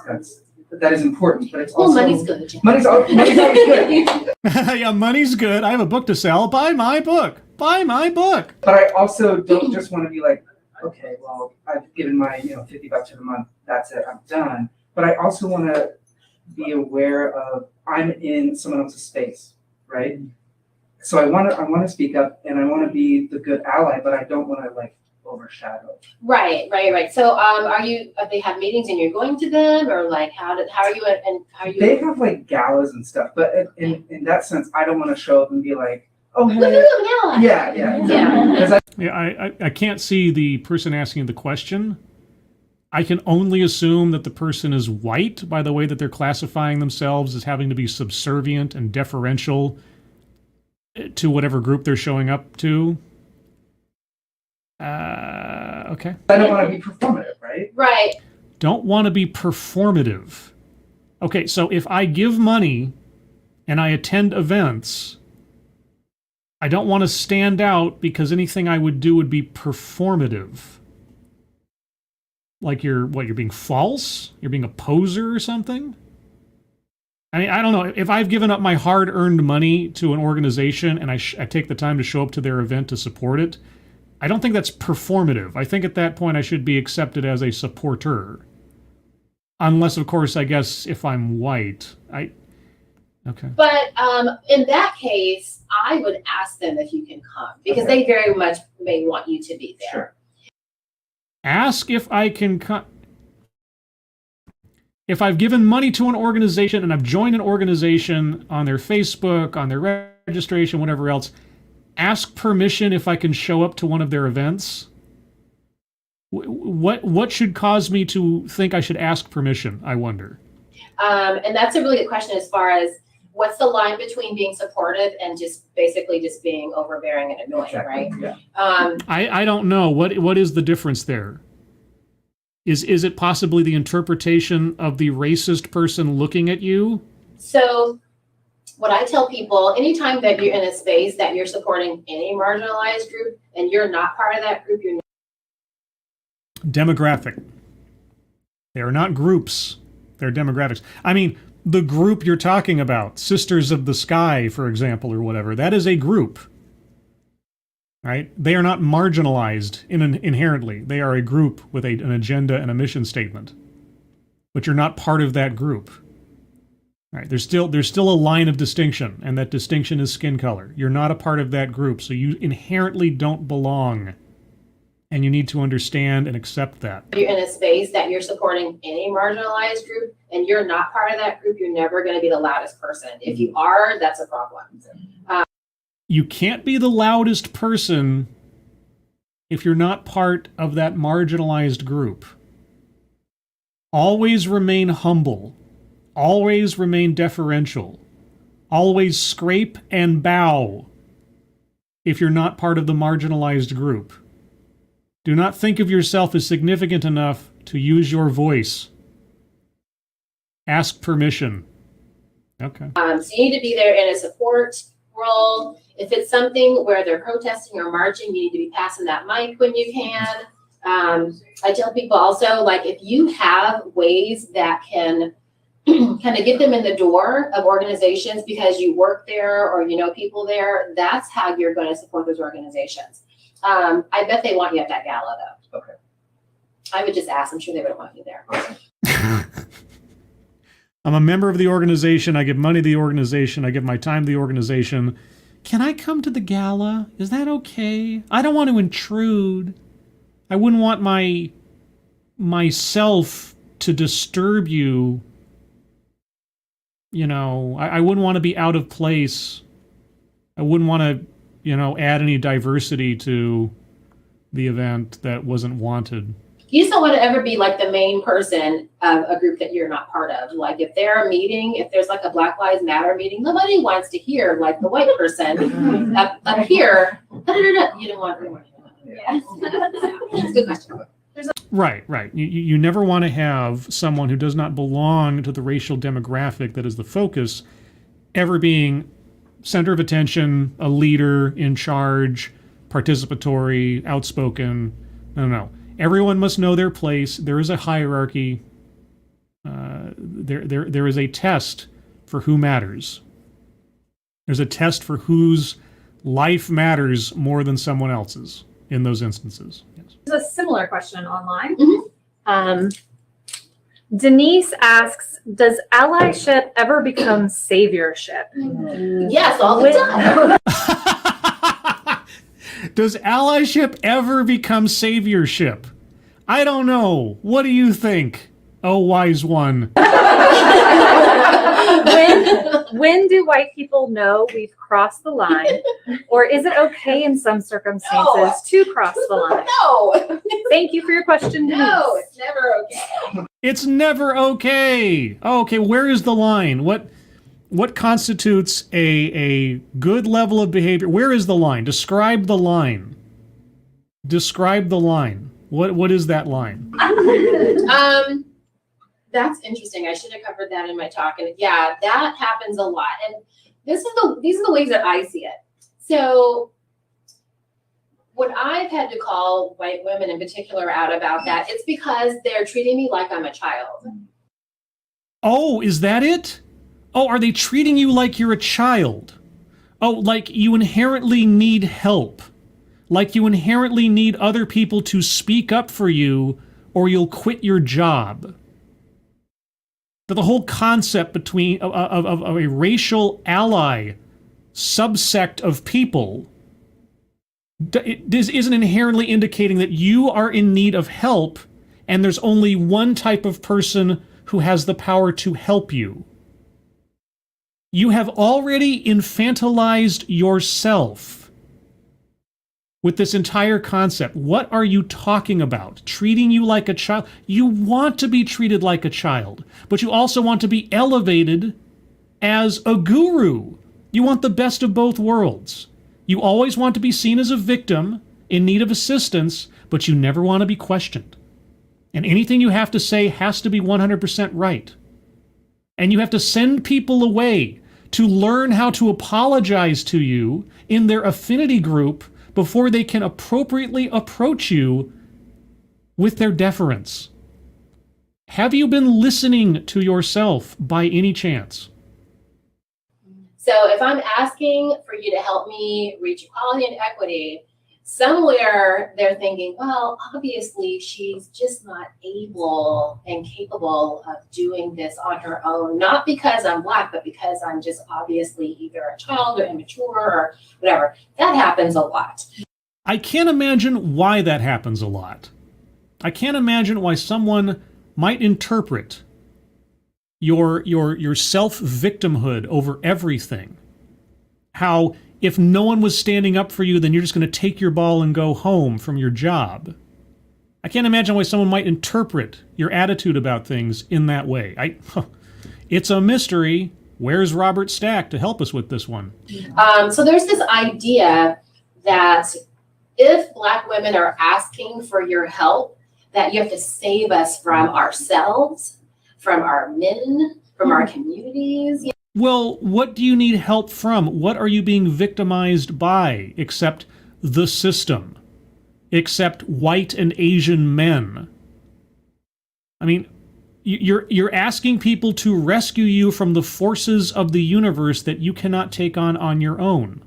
that is important. But it's Well, also money's good. Jen. money's always good. Yeah, money's good. I have a book to sell. Buy my book. Buy my book. But I also don't just want to be like, okay, well, I've given my $50 a month. That's it. I'm done. But I also want to be aware of I'm in someone else's space, right? So I want to speak up and I want to be the good ally, but I don't want to like overshadow. Right. So, they have meetings and you're going to them, or like, how are you? They have like galas and stuff, but in that sense, I don't want to show up and be like, oh, hey. Woohoo, yeah. Yeah. 'Cause Yeah, I can't see the person asking the question. I can only assume that the person is white by the way that they're classifying themselves as having to be subservient and deferential to whatever group they're showing up to. Okay. I don't want to be performative, right? Right. Don't want to be performative. Okay, so if I give money and I attend events, I don't want to stand out because anything I would do would be performative. Like you're being false? You're being a poser or something? I mean, I don't know. If I've given up my hard-earned money to an organization and I take the time to show up to their event to support it, I don't think that's performative. I think at that point I should be accepted as a supporter. Unless, of course, I guess if I'm white. Okay. But in that case, I would ask them if you can come because they very much may want you to be there. Sure. Ask if I can come. If I've given money to an organization and I've joined an organization on their Facebook, on their registration, whatever else, ask permission if I can show up to one of their events. What should cause me to think I should ask permission, I wonder? And that's a really good question as far as what's the line between being supportive and just basically just being overbearing and annoying, Exactly. right? Yeah. I don't know. What is the difference there? Is it possibly the interpretation of the racist person looking at you? So what I tell people, anytime that you're in a space that you're supporting any marginalized group and you're not part of that group, you're not. Demographic. They are not groups. They're demographics. I mean, the group you're talking about, Sisters of the Sky, for example, or whatever, that is a group. Right? They are not marginalized inherently. They are a group with an agenda and a mission statement. But you're not part of that group. Right? There's still a line of distinction, and that distinction is skin color. You're not a part of that group, so you inherently don't belong. And you need to understand and accept that. You're in a space that you're supporting any marginalized group and you're not part of that group, you're never going to be the loudest person. If you are, that's a problem. You can't be the loudest person if you're not part of that marginalized group. Always remain humble. Always remain deferential. Always scrape and bow if you're not part of the marginalized group. Do not think of yourself as significant enough to use your voice. Ask permission. Okay. So you need to be there in a support role. If it's something where they're protesting or marching, you need to be passing that mic when you can. I tell people also, like, if you have ways that can kind of get them in the door of organizations because you work there or you know people there, that's how you're going to support those organizations. I bet they want you at that gala, though. Okay. I would just ask. I'm sure they would want you there. I'm a member of the organization. I give money to the organization. I give my time to the organization. can I come to the gala? Is that okay? I don't want to intrude. I wouldn't want myself to disturb you. You know, I wouldn't want to be out of place. I wouldn't want to, add any diversity to the event that wasn't wanted. You just don't want to ever be like the main person of a group that you're not part of. Like if they're a meeting, if there's like a Black Lives Matter meeting, nobody wants to hear like the white person up here. You don't want everyone to know. Yeah. It's a good question. Right. You never want to have someone who does not belong to the racial demographic that is the focus ever being center of attention, a leader, in charge, participatory, outspoken. No. Everyone must know their place. There is a hierarchy. There is a test for who matters. There's a test for whose life matters more than someone else's in those instances. Yes. There's a similar question online. Mm-hmm. Denise asks, does allyship ever become saviorship? Yes, all the time. Does allyship ever become saviorship? I don't know. What do you think? Oh, wise one. When do white people know we've crossed the line? Or is it okay in some circumstances to cross the line? No. Thank you for your question, Denise. No, it's never okay. It's never okay. Okay, where is the line? What constitutes a good level of behavior? Where is the line? Describe the line. Describe the line. What is that line? That's interesting. I should have covered that in my talk. And yeah, that happens a lot. And these are the ways that I see it. So when I've had to call white women in particular out about that, it's because they're treating me like I'm a child. Oh, is that it? Oh, are they treating you like you're a child? Oh, like you inherently need help. Like you inherently need other people to speak up for you or you'll quit your job. But the whole concept of a racial ally subsect of people this isn't inherently indicating that you are in need of help and there's only one type of person who has the power to help you. You have already infantilized yourself with this entire concept. What are you talking about? Treating you like a child? You want to be treated like a child, but you also want to be elevated as a guru. You want the best of both worlds. You always want to be seen as a victim in need of assistance, but you never want to be questioned. And anything you have to say has to be 100% right. And you have to send people away to learn how to apologize to you in their affinity group before they can appropriately approach you with their deference. Have you been listening to yourself by any chance? So if I'm asking for you to help me reach equality and equity, somewhere they're thinking, well, obviously she's just not able and capable of doing this on her own, not because I'm Black, but because I'm just obviously either a child or immature or whatever. That happens a lot. I can't imagine why that happens a lot. I can't imagine why someone might interpret your self-victimhood over everything. How if no one was standing up for you, then you're just going to take your ball and go home from your job. I can't imagine why someone might interpret your attitude about things in that way. It's a mystery. Where's Robert Stack to help us with this one? So there's this idea that if Black women are asking for your help, that you have to save us from ourselves, from our men, from our communities. Well, what do you need help from? What are you being victimized by, except the system? Except white and Asian men? I mean, you're asking people to rescue you from the forces of the universe that you cannot take on your own.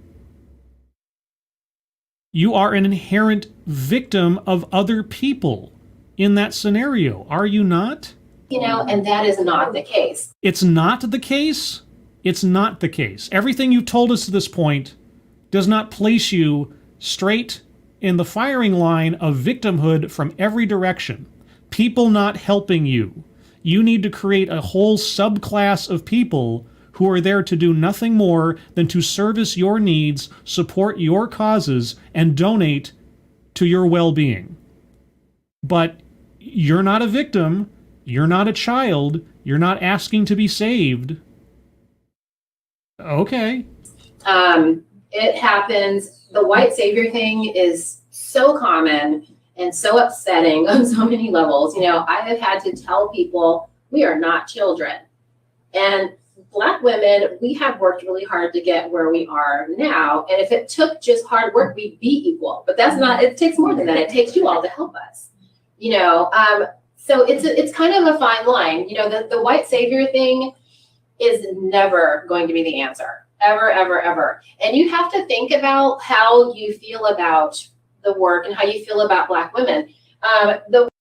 You are an inherent victim of other people in that scenario, are you not? And that is not the case. It's not the case? It's not the case. Everything you've told us to this point does not place you straight in the firing line of victimhood from every direction. People not helping you. You need to create a whole subclass of people who are there to do nothing more than to service your needs, support your causes, and donate to your well-being. But you're not a victim. You're not a child. You're not asking to be saved. Okay. It happens. The white savior thing is so common and so upsetting on so many levels. You know, I have had to tell people we are not children. And Black women, we have worked really hard to get where we are now. And if it took just hard work, we'd be equal. But that's not, it takes more than that. It takes you all to help us. You know, so it's kind of a fine line. You know, the white savior thing is never going to be the answer. Ever, ever, ever. And you have to think about how you feel about the work and how you feel about Black women.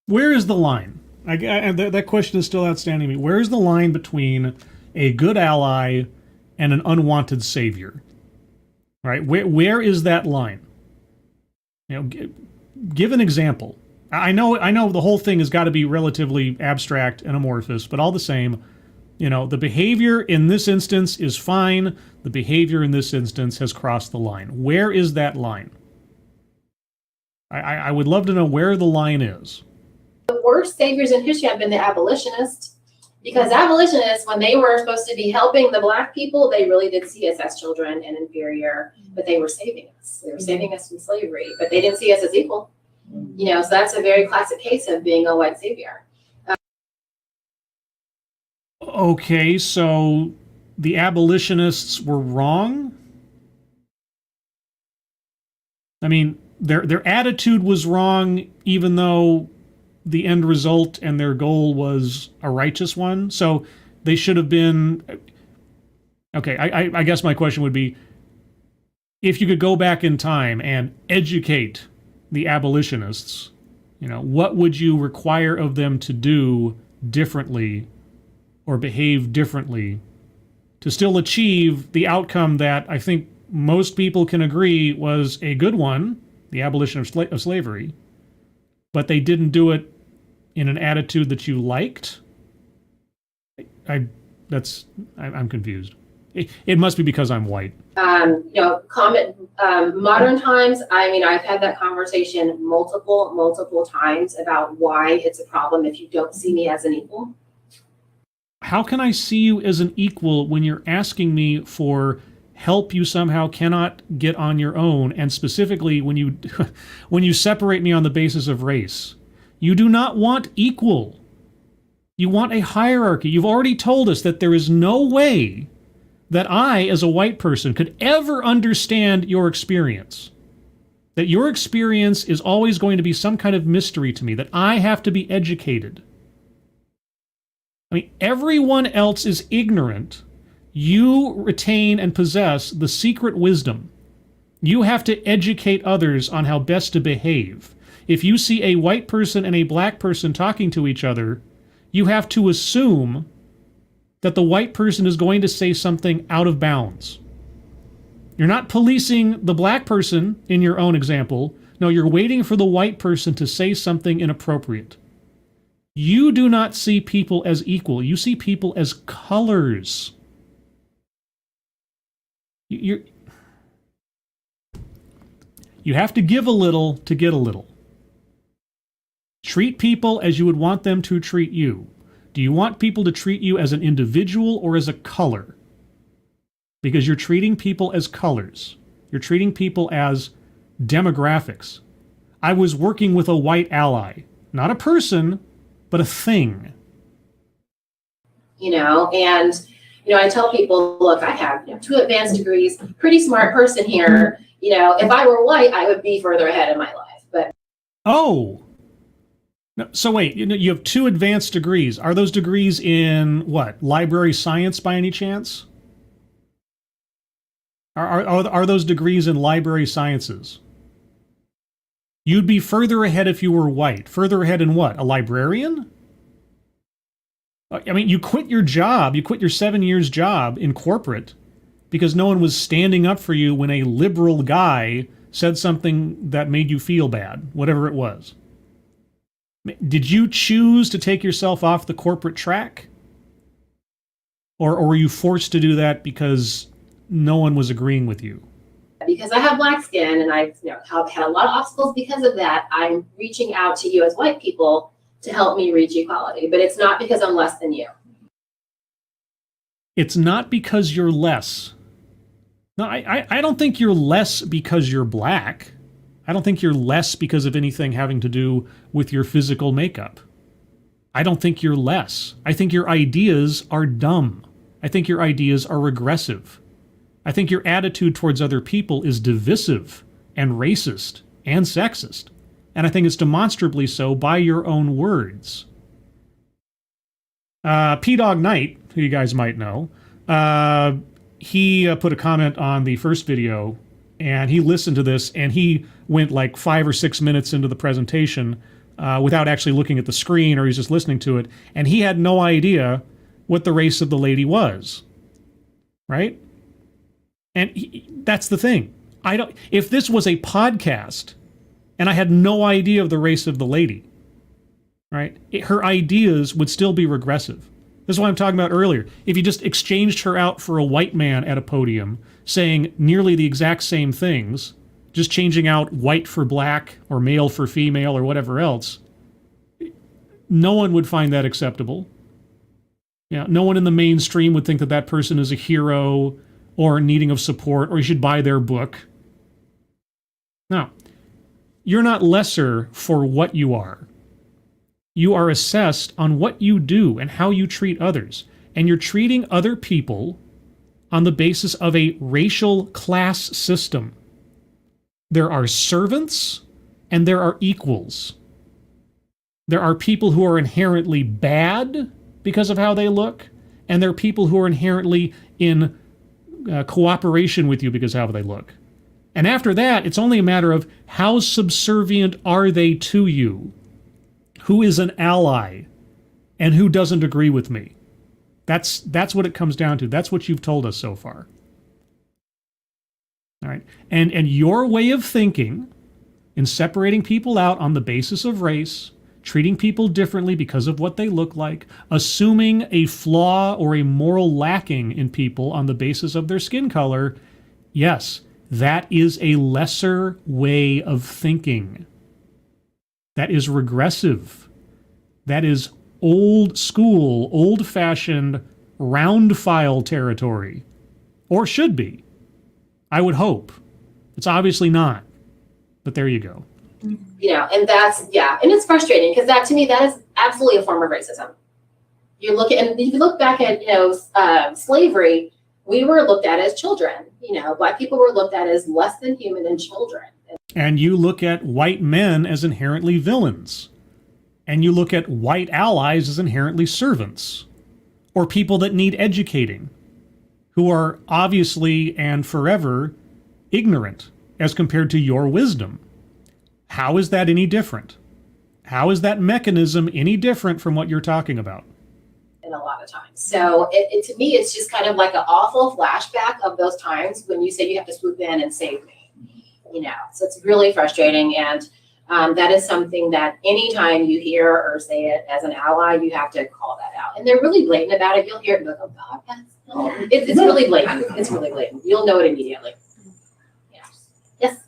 Where is the line? That question is still outstanding to me. Where is the line between a good ally and an unwanted savior? Right? Where is that line? You know, give an example. I know the whole thing has got to be relatively abstract and amorphous, but all the same, you know, the behavior in this instance is fine. The behavior in this instance has crossed the line. Where is that line? I would love to know where the line is. The worst saviors in history have been the abolitionists, because abolitionists, when they were supposed to be helping the Black people, they really did see us as children and inferior, but they were saving us. They were saving us from slavery, but they didn't see us as equal. You know, so that's a very classic case of being a white savior. Okay, so the abolitionists were wrong? I mean, their attitude was wrong, even though the end result and their goal was a righteous one. So they should have been... Okay, I guess my question would be, if you could go back in time and educate the abolitionists, you know, what would you require of them to do differently or behave differently to still achieve the outcome that I think most people can agree was a good one, the abolition of slavery, but they didn't do it in an attitude that you liked? I'm confused. It must be because I'm white. You know, modern times, I mean, I've had that conversation multiple times about why it's a problem if you don't see me as an equal. How can I see you as an equal when you're asking me for help you somehow cannot get on your own, and specifically when you when you separate me on the basis of race? You do not want equal. You want a hierarchy. You've already told us that there is no way that I, as a white person, could ever understand your experience. That your experience is always going to be some kind of mystery to me, that I have to be educated. I mean, everyone else is ignorant. You retain and possess the secret wisdom. You have to educate others on how best to behave. If you see a white person and a Black person talking to each other, you have to assume that the white person is going to say something out of bounds. You're not policing the Black person in your own example. No, you're waiting for the white person to say something inappropriate. You do not see people as equal. You see people as colors. You have to give a little to get a little. Treat people as you would want them to treat you. Do you want people to treat you as an individual or as a color? Because you're treating people as colors. You're treating people as demographics. I was working with a white ally. Not a person, but a thing. You know, and, you know, I tell people, look, I have 2 advanced degrees, pretty smart person here. You know, if I were white, I would be further ahead in my life. But oh. No, so wait, you have 2 advanced degrees. Are those degrees in what? Library science by any chance? Are those degrees in library sciences? You'd be further ahead if you were white. Further ahead in what? A librarian? I mean, you quit your job. You quit your 7 years job in corporate because no one was standing up for you when a liberal guy said something that made you feel bad, whatever it was. Did you choose to take yourself off the corporate track? Or were you forced to do that because no one was agreeing with you? Because I have black skin and I've have had a lot of obstacles because of that, I'm reaching out to you as white people to help me reach equality. But it's not because I'm less than you. It's not because you're less. No, I don't think you're less because you're black. I don't think you're less because of anything having to do with your physical makeup. I don't think you're less. I think your ideas are dumb. I think your ideas are regressive. I think your attitude towards other people is divisive and racist and sexist. And I think it's demonstrably so by your own words. P-Dog Knight, who you guys might know, he put a comment on the first video, and he listened to this, and he went like 5 or 6 minutes into the presentation without actually looking at the screen, or he's just listening to it, and he had no idea what the race of the lady was, right? And that's the thing. If this was a podcast, and I had no idea of the race of the lady, right? Her ideas would still be regressive. This is what I'm talking about earlier. If you just exchanged her out for a white man at a podium saying nearly the exact same things, just changing out white for black or male for female or whatever else, no one would find that acceptable. Yeah, no one in the mainstream would think that that person is a hero or needing of support or you should buy their book. No, you're not lesser for what you are. You are assessed on what you do and how you treat others. And you're treating other people on the basis of a racial class system. There are servants and there are equals. There are people who are inherently bad because of how they look, and there are people who are inherently in cooperation with you because of how they look. And after that, it's only a matter of how subservient are they to you? Who is an ally and who doesn't agree with me? That's what it comes down to. That's what you've told us so far. All right. And your way of thinking in separating people out on the basis of race, treating people differently because of what they look like, assuming a flaw or a moral lacking in people on the basis of their skin color, yes, that is a lesser way of thinking. That is regressive. That is old school, old-fashioned, round file territory. Or should be. I would hope. It's obviously not. But there you go. And that's, and it's frustrating because that, to me, that is absolutely a form of racism. You look at, and if you look back at, slavery, we were looked at as children. Black people were looked at as less than human and children. And you look at white men as inherently villains. And you look at white allies as inherently servants. Or people that need educating, who are obviously and forever ignorant as compared to your wisdom. How is that any different? How is that mechanism any different from what you're talking about? A lot of times. So to me, it's just kind of like an awful flashback of those times when you say you have to swoop in and save me. So it's really frustrating. And that is something that anytime you hear or say it as an ally, you have to call that out. And they're really blatant about it. You'll hear it like, oh God, it's really blatant. It's really blatant. You'll know it immediately. Yeah. Yes.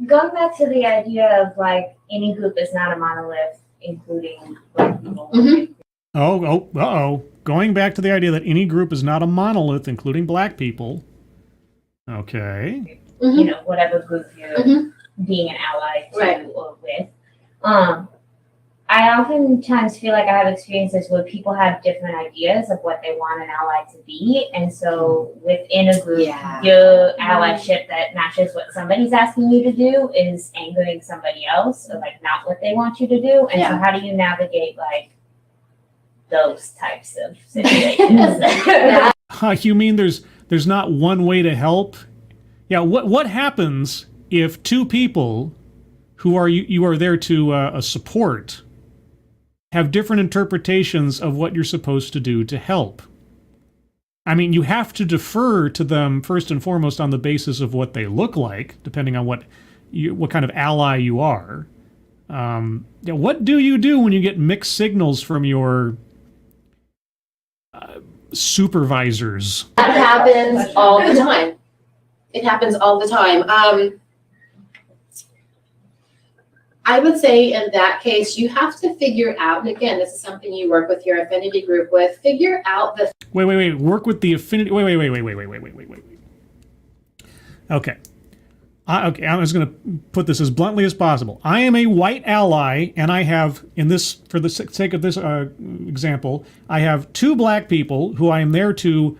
Going back to the idea of like any group is not a monolith, including Black people. Mm-hmm. Uh-oh. Going back to the idea that any group is not a monolith, including black people. Okay. Mm-hmm. Whatever group you're being an ally to or with. I oftentimes feel like I have experiences where people have different ideas of what they want an ally to be. And so within a group, your allyship that matches what somebody's asking you to do is angering somebody else or like not what they want you to do. And so how do you navigate like those types of situations? You mean there's not one way to help? Yeah, what happens if two people who you are there to support have different interpretations of what you're supposed to do to help? I mean, you have to defer to them first and foremost on the basis of what they look like, depending on what kind of ally you are. What do you do when you get mixed signals from your supervisors? That happens all the time. It happens all the time. I would say in that case, you have to figure out, and again, this is something you work with your affinity group with, figure out the... Wait. Work with the affinity... Wait. Okay. Okay, I'm just going to put this as bluntly as possible. I am a white ally, and I have, for the sake of this example, I have 2 black people who I am there to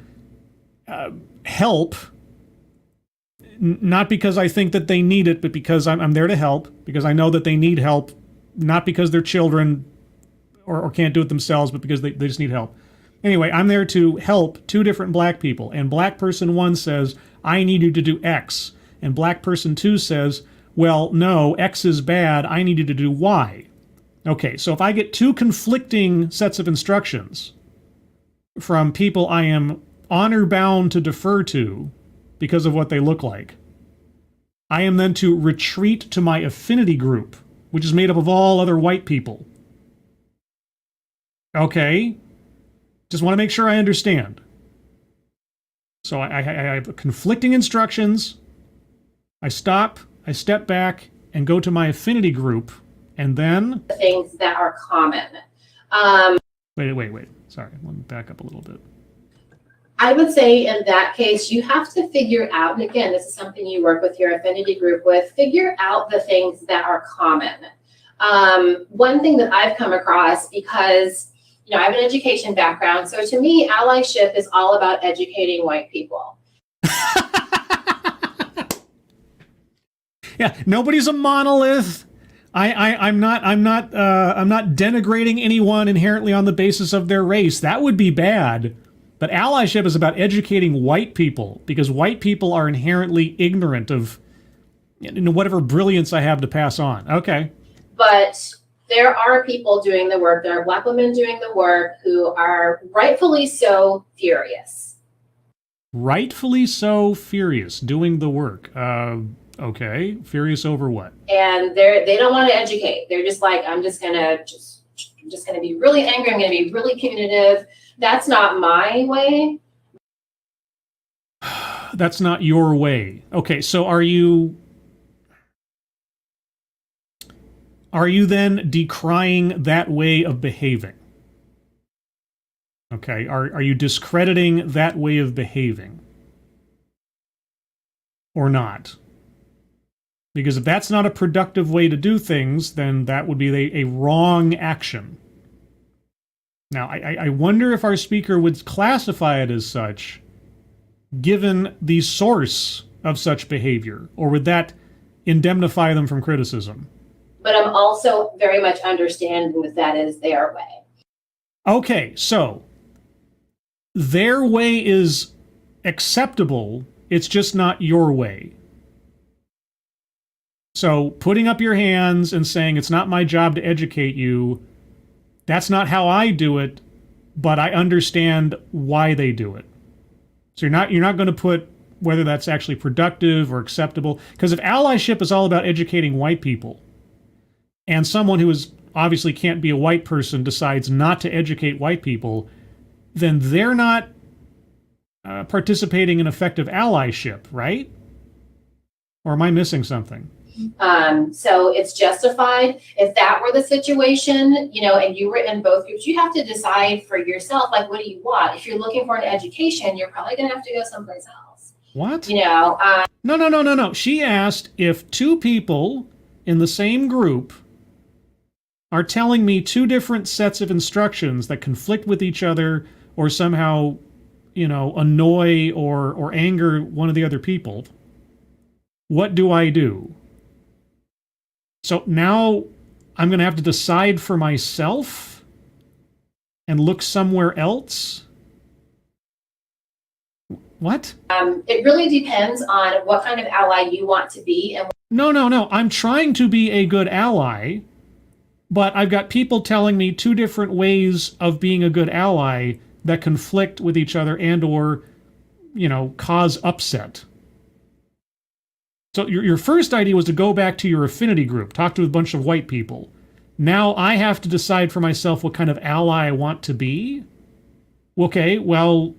help, not because I think that they need it, but because I'm there to help, because I know that they need help, not because they're children or can't do it themselves, but because they just need help. Anyway, I'm there to help 2 different black people, and black person 1 says, I need you to do X. And black person 2 says, well, no, X is bad, I need you to do Y. Okay, so if I get 2 conflicting sets of instructions from people I am honor-bound to defer to because of what they look like, I am then to retreat to my affinity group, which is made up of all other white people. Okay, just want to make sure I understand. So I have conflicting instructions. I stop, I step back, and go to my affinity group, and then... things that are common. Wait. Sorry, let me back up a little bit. I would say in that case, you have to figure out, and again, this is something you work with your affinity group with, figure out the things that are common. One thing that I've come across, because I have an education background, so to me, allyship is all about educating white people. Yeah, nobody's a monolith. I'm not denigrating anyone inherently on the basis of their race. That would be bad. But allyship is about educating white people, because white people are inherently ignorant of whatever brilliance I have to pass on. Okay. But there are people doing the work. There are black women doing the work who are rightfully so furious. Rightfully so furious, doing the work. Okay, furious over what? And they don't want to educate. They're just like, I'm just gonna be really angry. I'm gonna be really punitive. That's not my way. That's not your way. Okay, so are you then decrying that way of behaving? Okay, are you discrediting that way of behaving? Or not? Because if that's not a productive way to do things, then that would be a wrong action. Now, I wonder if our speaker would classify it as such, given the source of such behavior, or would that indemnify them from criticism? But I'm also very much understanding that is their way. Okay, so their way is acceptable, it's just not your way. So putting up your hands and saying it's not my job to educate you, that's not how I do it, but I understand why they do it. So you're not going to put whether that's actually productive or acceptable, because if allyship is all about educating white people, and someone who obviously can't be a white person decides not to educate white people, then they're not participating in effective allyship, right? Or am I missing something? So it's justified. If that were the situation, and you were in both groups, you have to decide for yourself, like, what do you want? If you're looking for an education, you're probably going to have to go someplace else. What? No. She asked if 2 people in the same group are telling me 2 different sets of instructions that conflict with each other or somehow, annoy or anger one of the other people. What do I do? So now I'm going to have to decide for myself and look somewhere else? What? It really depends on what kind of ally you want to be. And No. I'm trying to be a good ally, but I've got people telling me 2 different ways of being a good ally that conflict with each other and or, cause upset. So your first idea was to go back to your affinity group, talk to a bunch of white people. Now I have to decide for myself what kind of ally I want to be? Okay, well,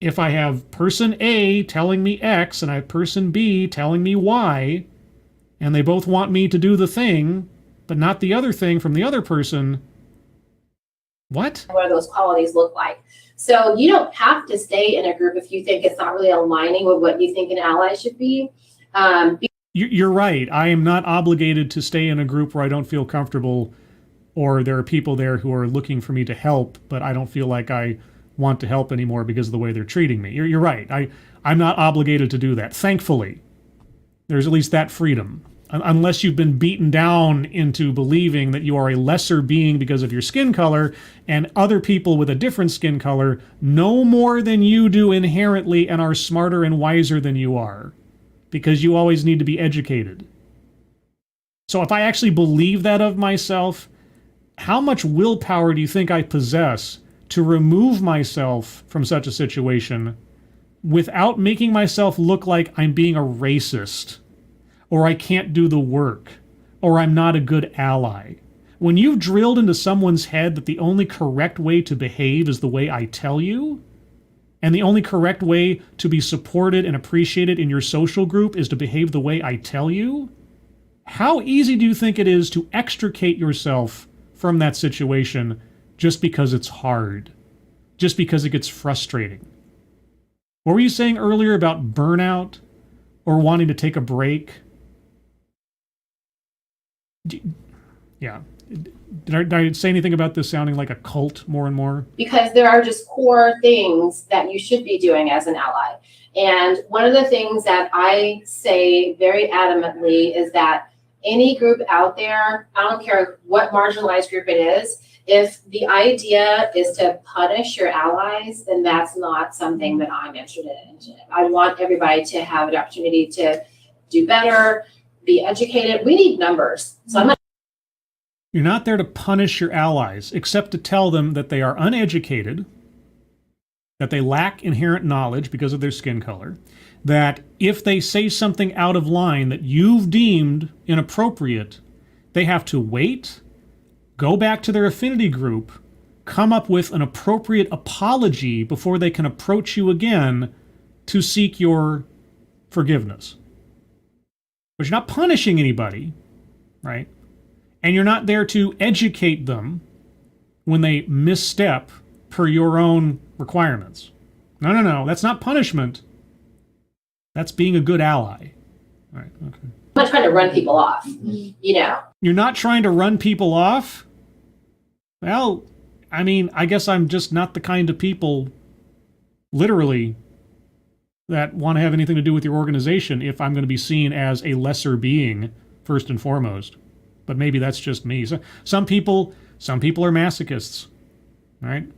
if I have person A telling me X and I have person B telling me Y, and they both want me to do the thing, but not the other thing from the other person, what? What do those qualities look like? So you don't have to stay in a group if you think it's not really aligning with what you think an ally should be. You're right. I am not obligated to stay in a group where I don't feel comfortable, or there are people there who are looking for me to help, but I don't feel like I want to help anymore because of the way they're treating me. You're right. I'm not obligated to do that. Thankfully, there's at least that freedom. Unless you've been beaten down into believing that you are a lesser being because of your skin color, and other people with a different skin color know more than you do inherently and are smarter and wiser than you are, because you always need to be educated. So if I actually believe that of myself, how much willpower do you think I possess to remove myself from such a situation without making myself look like I'm being a racist, or I can't do the work, or I'm not a good ally? When you've drilled into someone's head that the only correct way to behave is the way I tell you, and the only correct way to be supported and appreciated in your social group is to behave the way I tell you, how easy do you think it is to extricate yourself from that situation just because it's hard, just because it gets frustrating? What were you saying earlier about burnout or wanting to take a break? Yeah. Did I say anything about this sounding like a cult more and more? Because there are just core things that you should be doing as an ally. And one of the things that I say very adamantly is that any group out there, I don't care what marginalized group it is, if the idea is to punish your allies, then that's not something that I'm interested in. I want everybody to have an opportunity to do better, be educated. We need numbers. So I'm not. You're not there to punish your allies, except to tell them that they are uneducated, that they lack inherent knowledge because of their skin color, that if they say something out of line that you've deemed inappropriate, they have to wait, go back to their affinity group, come up with an appropriate apology before they can approach you again to seek your forgiveness. But you're not punishing anybody, right? And you're not there to educate them when they misstep per your own requirements. No. That's not punishment. That's being a good ally. All right, okay. I'm not trying to run people off, You're not trying to run people off? Well, I guess I'm just not the kind of people, literally, that want to have anything to do with your organization if I'm going to be seen as a lesser being, first and foremost. But maybe that's just me. So, some people are masochists, right?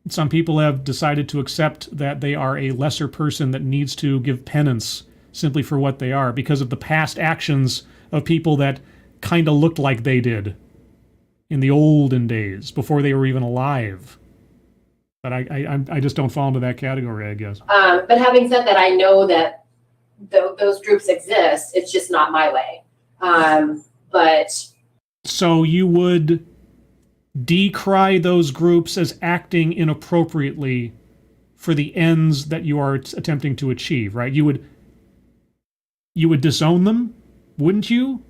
Some people have decided to accept that they are a lesser person that needs to give penance simply for what they are because of the past actions of people that kind of looked like they did in the olden days before they were even alive. But I just don't fall into that category, I guess. But having said that, I know that those groups exist. It's just not my way. But so you would decry those groups as acting inappropriately for the ends that you are attempting to achieve, right? You would disown them, wouldn't you?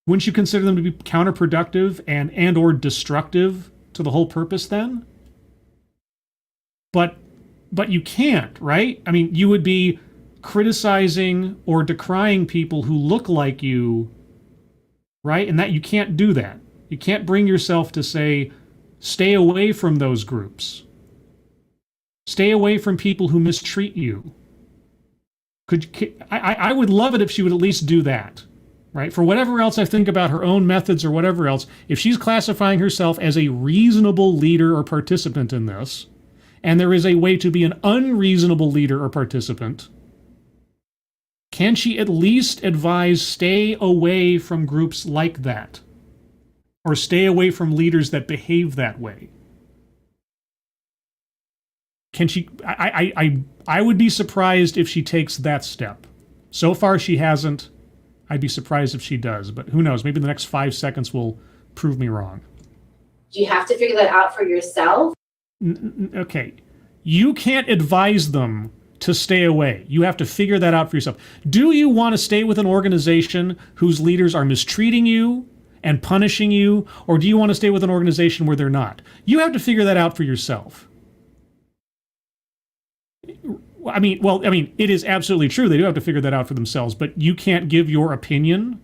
Wouldn't you consider them to be counterproductive and or destructive to the whole purpose then? But you can't, right? You would be criticizing or decrying people who look like you, right? And that you can't do that. You can't bring yourself to say, stay away from those groups. Stay away from people who mistreat you. I would love it if she would at least do that, right? For whatever else I think about her own methods or whatever else, if she's classifying herself as a reasonable leader or participant in this, and there is a way to be an unreasonable leader or participant, can she at least advise stay away from groups like that? Or stay away from leaders that behave that way? can she? I would be surprised if she takes that step. So far, she hasn't. I'd be surprised if she does, but who knows? Maybe the next 5 seconds will prove me wrong. Do you have to figure that out for yourself? Okay. You can't advise them to stay away. You have to figure that out for yourself. Do you want to stay with an organization whose leaders are mistreating you and punishing you, or do you want to stay with an organization where they're not? You have to figure that out for yourself. I mean, it is absolutely true. They do have to figure that out for themselves, but you can't give your opinion.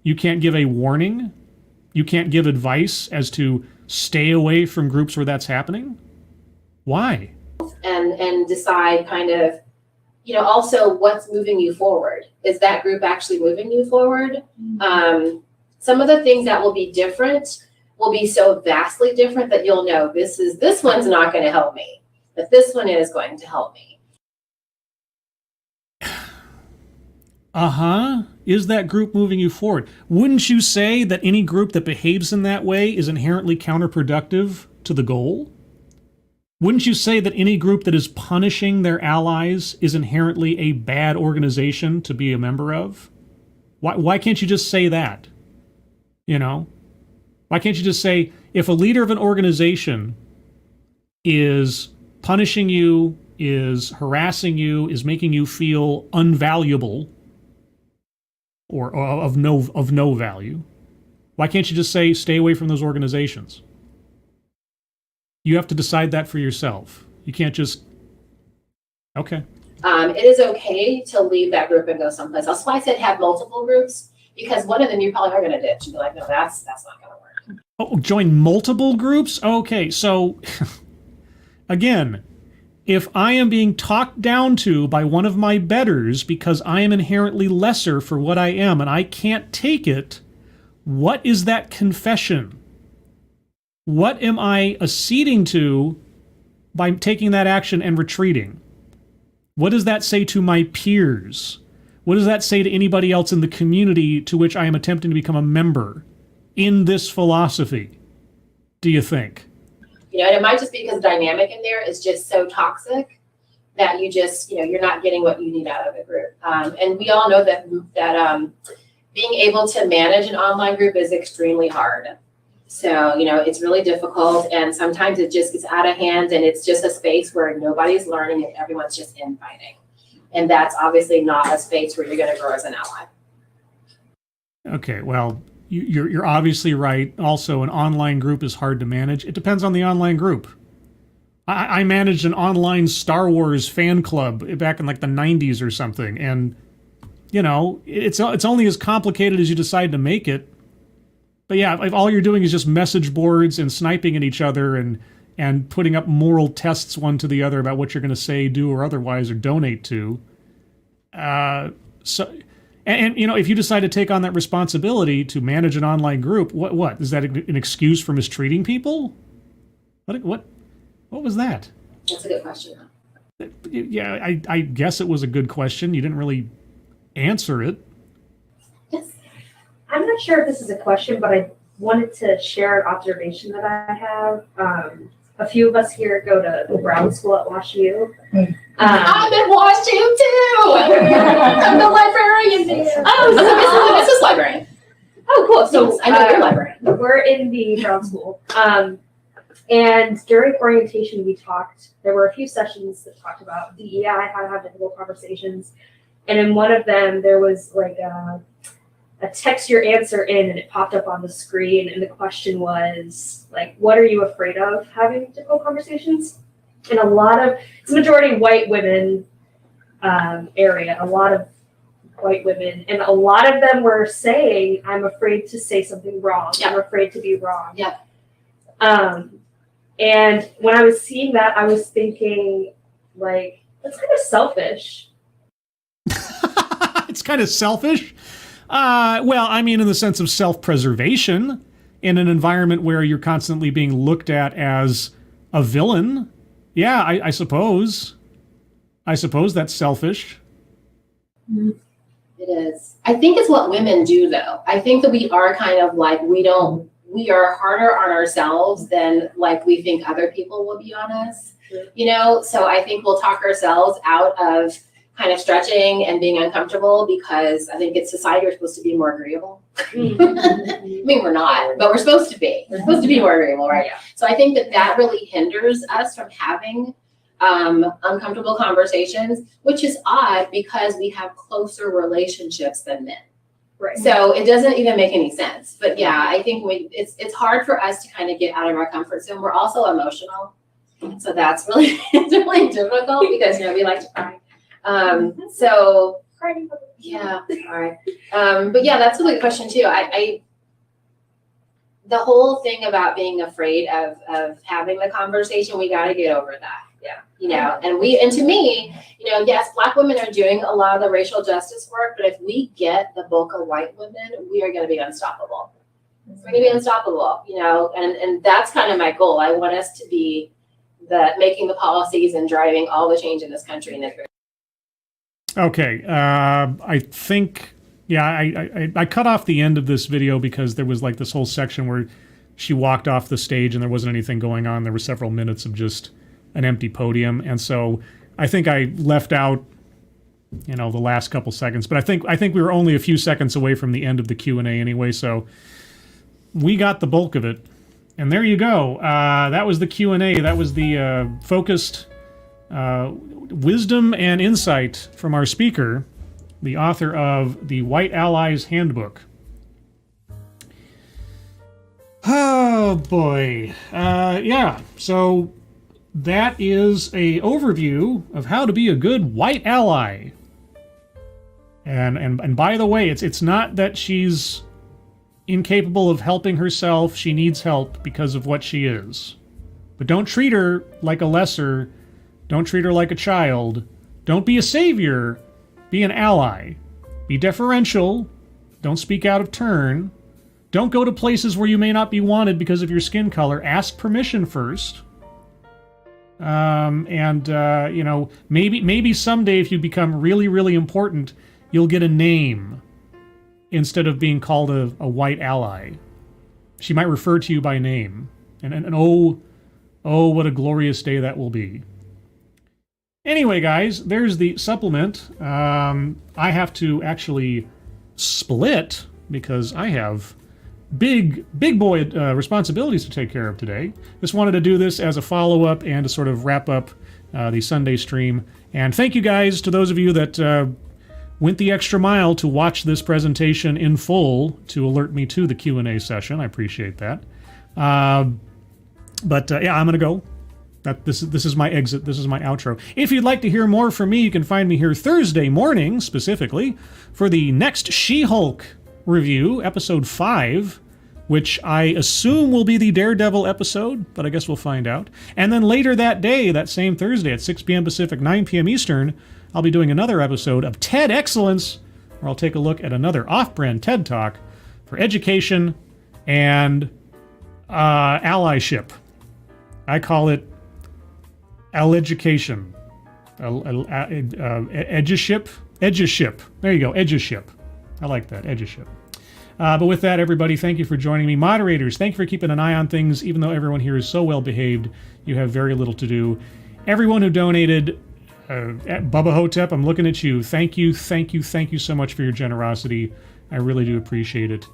You can't give a warning. You can't give advice as to stay away from groups where that's happening. Why? And decide kind of, also what's moving you forward. Is that group actually moving you forward? Some of the things that will be different will be so vastly different that you'll know this one's not going to help me, but this one is going to help me. Is that group moving you forward? Wouldn't you say that any group that behaves in that way is inherently counterproductive to the goal? Wouldn't you say that any group that is punishing their allies is inherently a bad organization to be a member of? Why can't you just say that? Why can't you just say, if a leader of an organization is punishing you, is harassing you, is making you feel unvaluable, or of no value, why can't you just say, stay away from those organizations? You have to decide that for yourself. You can't just, okay. It is okay to leave that group and go someplace else. That's why I said have multiple groups, because one of them you probably are going to ditch and be like, no, that's not going to work. Oh, join multiple groups? Okay, so again, if I am being talked down to by one of my betters because I am inherently lesser for what I am and I can't take it, what is that confession? What am I acceding to by taking that action and retreating? What does that say to my peers? What does that say to anybody else in the community to which I am attempting to become a member in this philosophy, do you think? And it might just be because the dynamic in there is just so toxic that you just, you're not getting what you need out of the group. And we all know that being able to manage an online group is extremely hard. So, it's really difficult, and sometimes it just gets out of hand, and it's just a space where nobody's learning and everyone's just infighting. And that's obviously not a space where you're going to grow as an ally. Okay, well, you're obviously right. Also, an online group is hard to manage. It depends on the online group. I managed an online Star Wars fan club back in like the 90s or something, and it's only as complicated as you decide to make it. But yeah, if all you're doing is just message boards and sniping at each other and putting up moral tests one to the other about what you're going to say, do, or otherwise, or donate to. If you decide to take on that responsibility to manage an online group, what is that an excuse for mistreating people? What was that? That's a good question. Yeah, I guess it was a good question. You didn't really answer it. Yes. I'm not sure if this is a question, but I wanted to share an observation that I have. A few of us here go to the Brown School at WashU. I'm at WashU too. I'm the librarian there. Oh, this is librarian. Oh, cool. So yes, I know your librarian. We're in the Brown School. And during orientation, there were a few sessions that talked about DEI, how to have difficult conversations. And in one of them, there was like a text your answer in, and it popped up on the screen. And the question was like, what are you afraid of having difficult conversations? And it's a majority white women area, a lot of white women. And a lot of them were saying, I'm afraid to say something wrong. Yeah. I'm afraid to be wrong. Yeah. And when I was seeing that, I was thinking, like, that's kind of selfish. It's kind of selfish? Well, I mean, in the sense of self-preservation, in an environment where you're constantly being looked at as a villain. Yeah, I suppose. I suppose that's selfish. It is. I think it's what women do, though. I think that we are kind of like, we don't we are harder on ourselves than like we think other people will be on us. You know, so I think we'll talk ourselves out of kind of stretching and being uncomfortable because I think it's society we're supposed to be more agreeable. I mean, we're not, but we're supposed to be. We're supposed to be more agreeable, right? Yeah. So I think that really hinders us from having uncomfortable conversations, which is odd because we have closer relationships than men. Right. So it doesn't even make any sense. But yeah, I think it's hard for us to kind of get out of our comfort zone. We're also emotional. So that's really, it's really difficult because, you know, we like to cry. So yeah, all right. But yeah, that's a good question too. The whole thing about being afraid of having the conversation, we got to get over that. Yeah. You know, and to me, you know, yes, Black women are doing a lot of the racial justice work, but if we get the bulk of white women, we are going to be unstoppable. We're going to be unstoppable, you know, and that's kind of my goal. I want us to be making the policies and driving all the change in this country. Okay, I think, yeah, I cut off the end of this video because there was like this whole section where she walked off the stage and there wasn't anything going on. There were several minutes of just an empty podium, and so I think I left out, you know, the last couple seconds. But I think we were only a few seconds away from the end of the Q&A anyway, so we got the bulk of it. And there you go. That was the Q&A. That was the focused wisdom and insight from our speaker, the author of The White Allies Handbook. Oh boy. Yeah, so that is a overview of how to be a good white ally. And by the way, it's not that she's incapable of helping herself. She needs help because of what she is. But don't treat her like a lesser. Don't treat her like a child. Don't be a savior. Be an ally. Be deferential. Don't speak out of turn. Don't go to places where you may not be wanted because of your skin color. Ask permission first. You know, maybe someday if you become really, really important, you'll get a name instead of being called a white ally. She might refer to you by name. And oh, what a glorious day that will be. Anyway, guys, there's the supplement. I have to actually split because I have big boy responsibilities to take care of today. Just wanted to do this as a follow-up and to sort of wrap up the Sunday stream. And thank you guys to those of you that went the extra mile to watch this presentation in full to alert me to the Q&A session. I appreciate that. Yeah, I'm going to go. This is my exit. This is my outro. If you'd like to hear more from me, you can find me here Thursday morning, specifically, for the next She-Hulk review, episode 5, which I assume will be the Daredevil episode, but I guess we'll find out. And then later that day, that same Thursday at 6 p.m. Pacific, 9 p.m. Eastern, I'll be doing another episode of TED Excellence, where I'll take a look at another off-brand TED Talk for education and allyship. I call it Education. Edgeship. There you go, Edgeship. I like that, Edgeship. But with that, everybody, thank you for joining me. Moderators, thank you for keeping an eye on things. Even though everyone here is so well behaved, you have very little to do. Everyone who donated, Bubba Hotep, I'm looking at you. Thank you so much for your generosity. I really do appreciate it.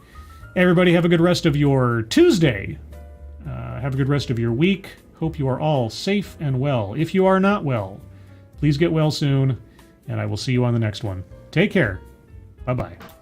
Everybody, have a good rest of your Tuesday. Have a good rest of your week. Hope you are all safe and well. If you are not well, please get well soon, and I will see you on the next one. Take care. Bye-bye.